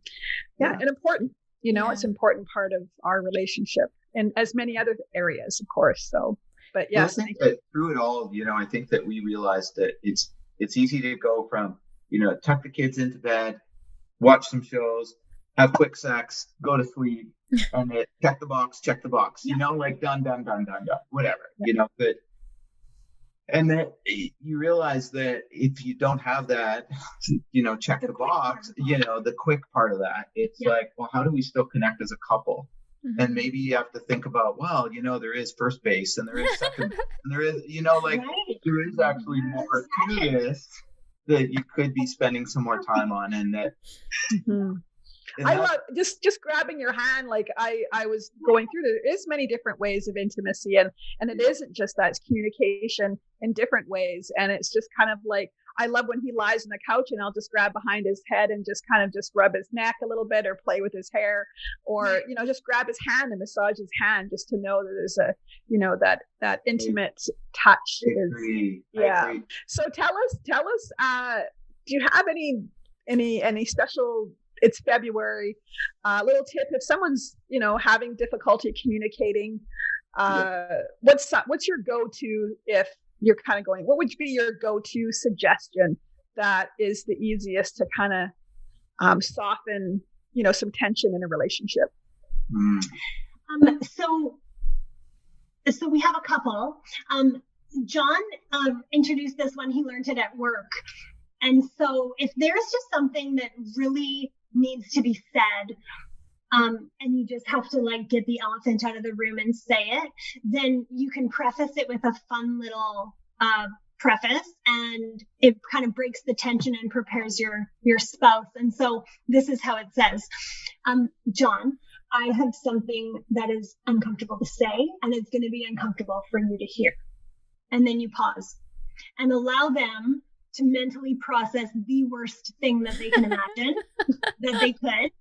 and important. It's an important part of our relationship, and as many other areas, of course. So, but yes, I think that through it all, I think that we realized that it's easy to go from, tuck the kids into bed, watch some shows, have quick sex, go to sleep, and check the box, like done, whatever, but. And then you realize that if you don't have that, check the box, the quick part of that, it's like, well, how do we still connect as a couple? Mm-hmm. And maybe you have to think about, well, there is first base and there is second, and there is, there is actually more to this that you could be spending some more time on, and that. Mm-hmm. I love just grabbing your hand. Like I was going through, there is many different ways of intimacy, and it isn't just that, it's communication in different ways. And it's just kind of like, I love when he lies on the couch and I'll just grab behind his head and just kind of just rub his neck a little bit, or play with his hair, or, just grab his hand and massage his hand, just to know that there's a, that intimate touch is, So tell us, do you have any special, it's February, little tip if someone's, having difficulty communicating, what's your go-to, if you're kind of going, what would be your go-to suggestion that is the easiest to kind of soften, some tension in a relationship? So we have a couple. John introduced this when he learned it at work. And so if there's just something that really needs to be said, and you just have to get the elephant out of the room and say it, then you can preface it with a fun little preface, and it kind of breaks the tension and prepares your spouse. And so this is how it says, John, I have something that is uncomfortable to say, and it's going to be uncomfortable for you to hear. And then you pause and allow them to mentally process the worst thing that they can imagine that they could.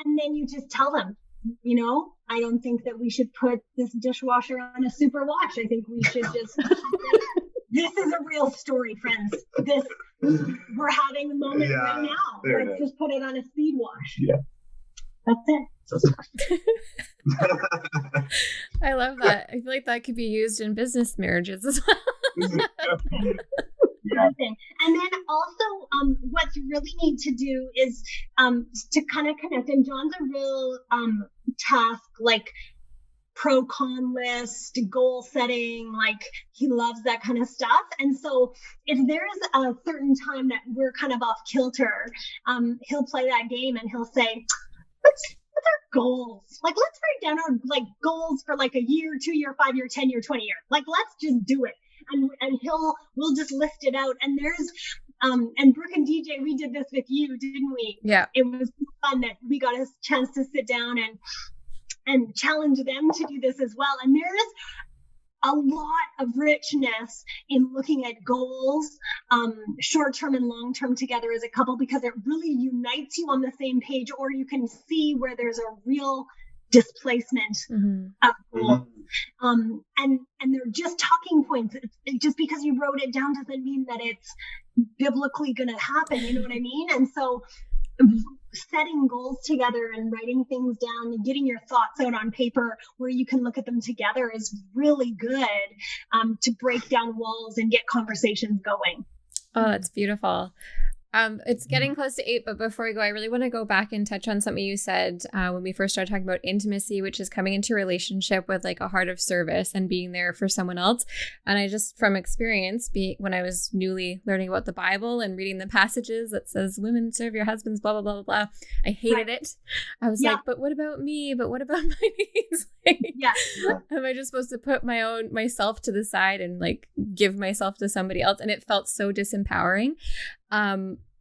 And then you just tell them, I don't think that we should put this dishwasher on a super wash. I think we should just, this is a real story, friends. We're having a moment right now. Let's just put it on a speed wash. Yeah. That's it. I love that. I feel like that could be used in business marriages as well. And then also what's really neat to do is to kind of connect, and John's a real task, like pro-con list, goal setting, he loves that kind of stuff. And so if there's a certain time that we're kind of off kilter, he'll play that game and he'll say, what's our goals? Let's write down our goals for a year, 2 year, 5 year, 10 year, 20 year. Let's just do it. And we'll just list it out. And there's and Brooke and DJ, we did this with you, didn't we? Yeah. It was fun that we got a chance to sit down and challenge them to do this as well. And there's a lot of richness in looking at goals, short-term and long-term together as a couple, because it really unites you on the same page, or you can see where there's a real displacement of goals. And they're just talking points. Just because you wrote it down doesn't mean that it's biblically going to happen. You know what I mean? And so setting goals together and writing things down and getting your thoughts out on paper where you can look at them together is really good to break down walls and get conversations going. Oh, that's beautiful. It's getting close to 8, but before we go, I really want to go back and touch on something you said when we first started talking about intimacy, which is coming into a relationship with like a heart of service and being there for someone else. And I just, from experience, when I was newly learning about the Bible and reading the passages that says women serve your husbands, blah, blah, blah, blah, blah, I hated it. I was like, but what about me? But what about my needs? Am I just supposed to put myself to the side and like give myself to somebody else? And it felt so disempowering.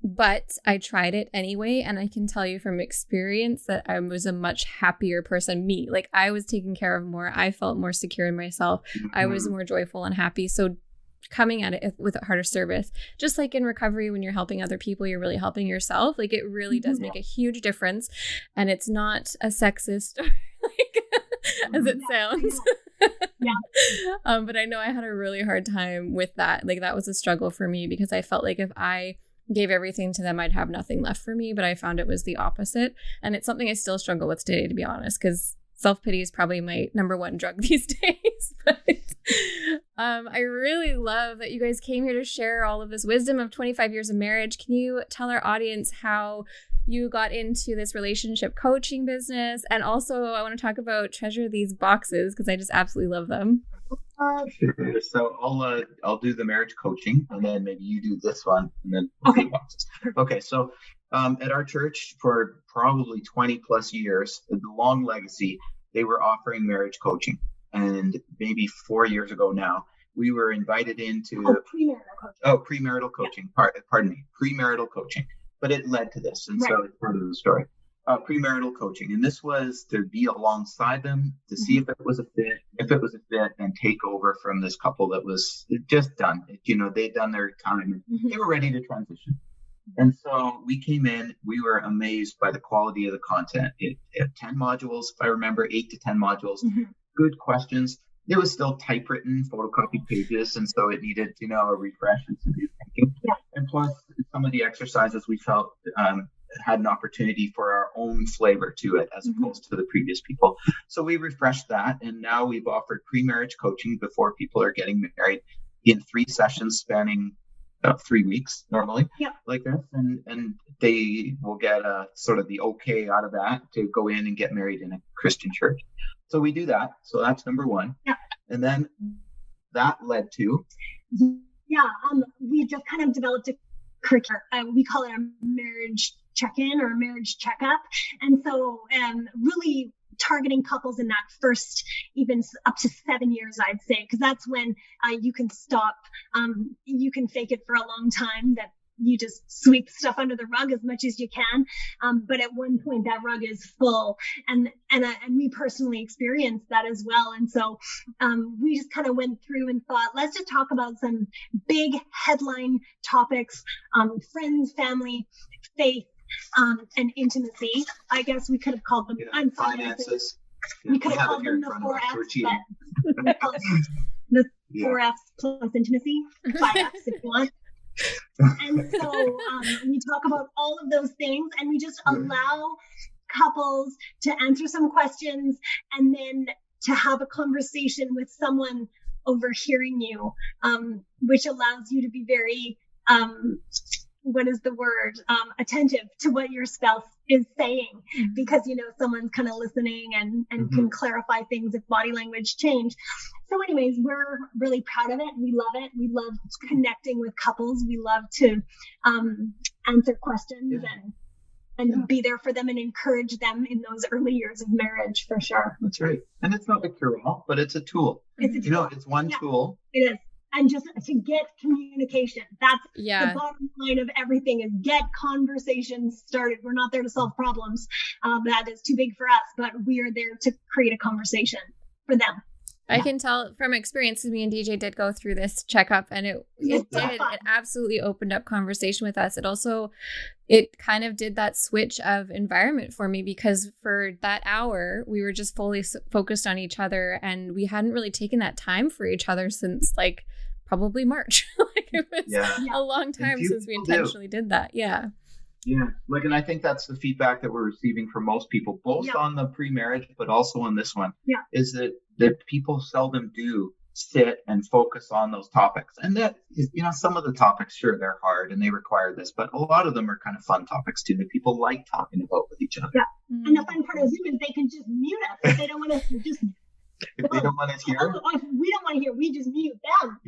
But I tried it anyway, and I can tell you from experience that I was a much happier person. Like I was taken care of more. I felt more secure in myself. I was more joyful and happy. So coming at it with a heart of service, just like in recovery, when you're helping other people, you're really helping yourself. Like it really does make a huge difference. And it's not a sexist as it sounds. But I know I had a really hard time with that. Like that was a struggle for me because I felt like if I gave everything to them, I'd have nothing left for me. But I found it was the opposite. And it's something I still struggle with today, to be honest, because self-pity is probably my number one drug these days. But I really love that you guys came here to share all of this wisdom of 25 years of marriage. Can you tell our audience how you got into this relationship coaching business? And also I want to talk about Treasure These Boxes because I just absolutely love them. Sure. So I'll do the marriage coaching, and then maybe you do this one, and then the boxes. Okay. So at our church for probably 20 plus years, the long legacy, they were offering marriage coaching, and maybe 4 years ago now, we were invited into premarital coaching. Pardon me, premarital coaching. But it led to this, and so it's part of the story. Premarital coaching, and this was to be alongside them to see if it was a fit, and take over from this couple that was just done. They'd done their time, and they were ready to transition. And so we came in. We were amazed by the quality of the content. It had 10 modules, if I remember, 8 to 10 modules. Good questions. It was still typewritten, photocopied pages, and so it needed, a refresh and some new thinking. And plus, some of the exercises we felt had an opportunity for our own flavor to it as opposed to the previous people. So we refreshed that, and now we've offered pre-marriage coaching before people are getting married in 3 sessions spanning 3 weeks normally, like this, and they will get a sort of the okay out of that to go in and get married in a Christian church. So we do that. So that's number one. And then that led to we just kind of developed a curriculum. We call it a marriage check-in or a marriage checkup. And so really targeting couples in that first, even up to 7 years, I'd say, because that's when you can stop. You can fake it for a long time, that you just sweep stuff under the rug as much as you can. But at one point that rug is full, and we personally experienced that as well. And so we just kind of went through and thought, let's just talk about some big headline topics, friends, family, faith, and intimacy. I guess we could have called them finances. We could have called them the 4 F's, but we call the 4 F's plus intimacy, 5 F's if you want. And so we talk about all of those things, and we just allow couples to answer some questions and then to have a conversation with someone overhearing you, which allows you to be very attentive to what your spouse is saying, because someone's kind of listening and can clarify things if body language change. So anyways, we're really proud of it. We love it. We love connecting with couples. We love to answer questions and be there for them and encourage them in those early years of marriage, for sure. That's right. And it's not the cure-all, but it's a tool. It's one tool. It is. And just to get communication. That's the bottom line of everything, is get conversations started. We're not there to solve problems. That is too big for us, but we are there to create a conversation for them. I can tell from experience, because me and DJ did go through this checkup, and it absolutely opened up conversation with us. It kind of did that switch of environment for me, because for that hour, we were just fully focused on each other, and we hadn't really taken that time for each other since probably March. It was a long time since we intentionally did that. Yeah. Yeah, like, and I think that's the feedback that we're receiving from most people, both on the pre-marriage, but also on this one, is that people seldom do sit and focus on those topics. And that is, some of the topics, sure, they're hard and they require this, but a lot of them are kind of fun topics too that people like talking about with each other. Yeah. And the fun part of Zoom is they can just mute us if they don't want to just. If they don't want to hear, we don't want to hear. We just mute them.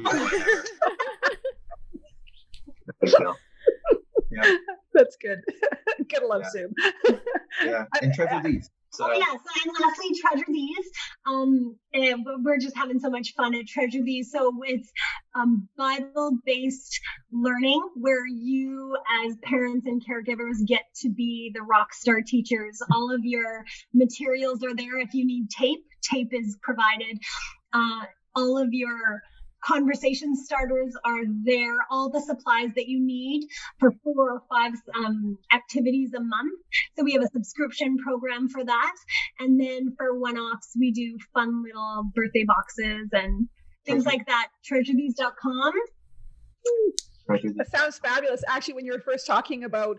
Yeah. That's good. Gotta love Zoom. Yeah, and treasure these. So. Oh yeah, so and lastly, treasure these. And we're just having so much fun at Treasure These. So it's Bible-based learning where you, as parents and caregivers, get to be the rock star teachers. All of your materials are there. If you need tape is provided. All of your conversation starters are there, all the supplies that you need for 4 or 5 activities a month. So we have a subscription program for that. And then for one-offs, we do fun little birthday boxes and things like that. treasurebees.com. That sounds fabulous. Actually, when you were first talking about,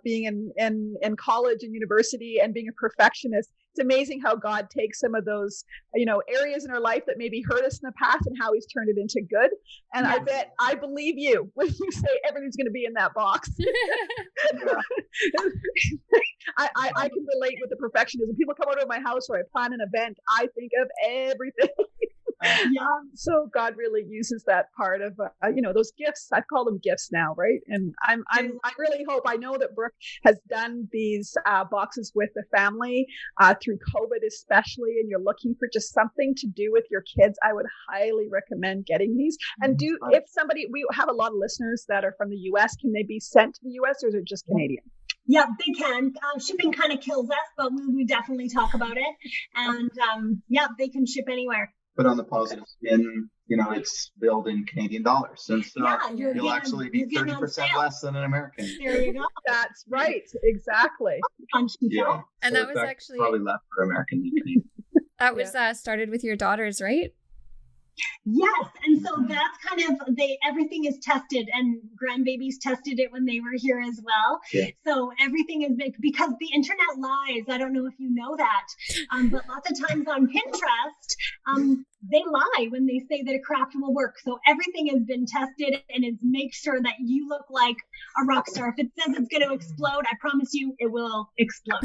being in college and university and being a perfectionist, it's amazing how God takes some of those, areas in our life that maybe hurt us in the past and how he's turned it into good. And I believe you when you say everything's going to be in that box. I can relate with the perfectionism. People come over to my house or I plan an event. I think of everything. So God really uses that part of those gifts. I call them gifts now, right? And I really hope. I know that Brooke has done these boxes with the family through COVID, especially. And you're looking for just something to do with your kids. I would highly recommend getting these. And if somebody, we have a lot of listeners that are from the U.S. Can they be sent to the U.S. or is it just Canadian? Yeah, they can. Shipping kind of kills us, but we definitely talk about it. And they can ship anywhere. But on the positive spin, it's billed in Canadian dollars. Since you'll actually be 30% less than an American. There you go. That's right. Exactly. Yeah. And so that was actually probably less for American than Canadian. That was started with your daughters, right? Yes, and so that's kind of everything is tested, and grandbabies tested it when they were here as well. Yeah. So everything is because the internet lies. I don't know if you know that, but lots of times on Pinterest, they lie when they say that a craft will work. So everything has been tested, and it's make sure that you look like a rock star. If it says it's going to explode, I promise you, it will explode.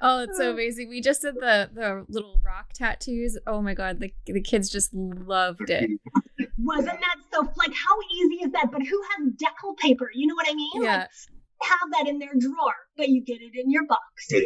Oh, it's so amazing. We just did the little rock tattoos. Oh my God, the kids just loved it. Wasn't that so, how easy is that? But who has decal paper? You know what I mean? Yeah. Have that in their drawer, but you get it in your box. Yeah.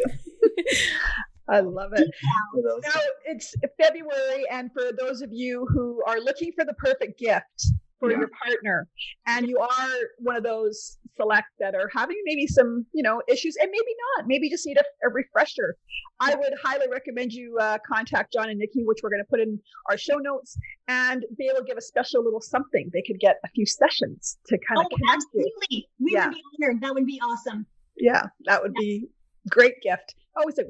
I love it. Yeah. Now it's February, and for those of you who are looking for the perfect gift for your partner, and you are one of those select that are having maybe some, issues, and maybe not, maybe just need a refresher, I would highly recommend you contact John and Niki, which we're going to put in our show notes, and be able to give a special little something. They could get a few sessions to kind of connect. Absolutely. We would be honored. That would be awesome. Yeah, that would be great gift. Oh, it's like,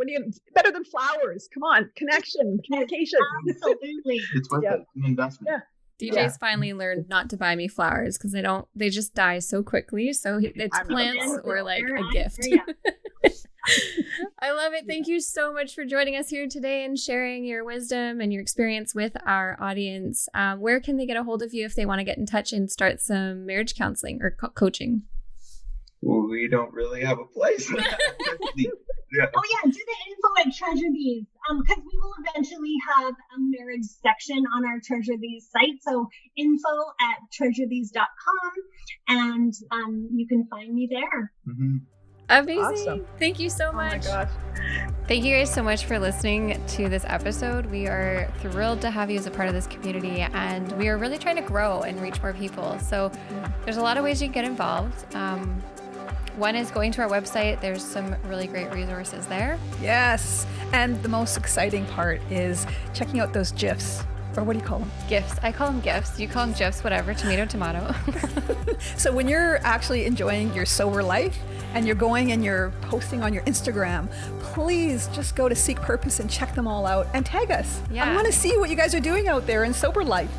better than flowers? Come on, connection, communication. Absolutely. It's worth it. It's an investment. Yeah. DJ's finally learned not to buy me flowers because they just die so quickly. So it's plants or like a gift. I love it. Thank you so much for joining us here today and sharing your wisdom and your experience with our audience. Where can they get a hold of you if they want to get in touch and start some marriage counseling or coaching? Well, we don't really have a place. Oh yeah, do the info at Treasure These, because we will eventually have a marriage section on our Treasure These site. So info at treasurethese.com, and you can find me there. Mm-hmm. Amazing. Awesome. Thank you so much. Oh my gosh. Thank you guys so much for listening to this episode. We are thrilled to have you as a part of this community, and we are really trying to grow and reach more people. So there's a lot of ways you can get involved. One is going to our website. There's some really great resources there. Yes. And the most exciting part is checking out those GIFs. Or what do you call them? GIFs. I call them GIFs. You call them GIFs, whatever. Tomato, tomato. So when you're actually enjoying your sober life and you're going and you're posting on your Instagram, please just go to Seek Purpose and check them all out and tag us. Yeah. I want to see what you guys are doing out there in sober life.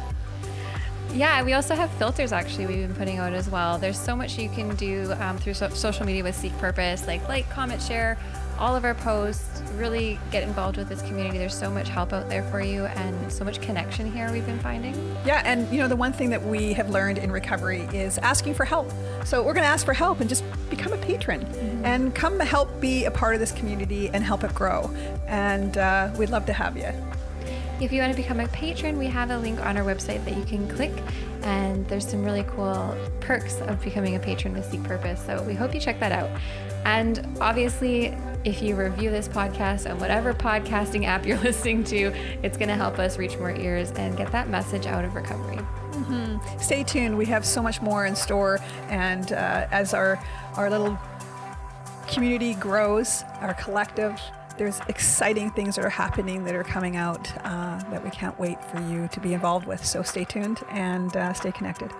Yeah, we also have filters actually we've been putting out as well. There's so much you can do through social media with Seek Purpose, like, comment, share all of our posts, really get involved with this community. There's so much help out there for you and so much connection here we've been finding. Yeah, and the one thing that we have learned in recovery is asking for help. So we're going to ask for help and just become a patron and come help be a part of this community and help it grow. And we'd love to have you. If you want to become a patron, we have a link on our website that you can click, and there's some really cool perks of becoming a patron with Seek Purpose. So we hope you check that out. And obviously, if you review this podcast on whatever podcasting app you're listening to, it's going to help us reach more ears and get that message out of recovery. Stay tuned. We have so much more in store. And as our little community grows, our collective, there's exciting things that are happening that are coming out that we can't wait for you to be involved with. So stay tuned and stay connected.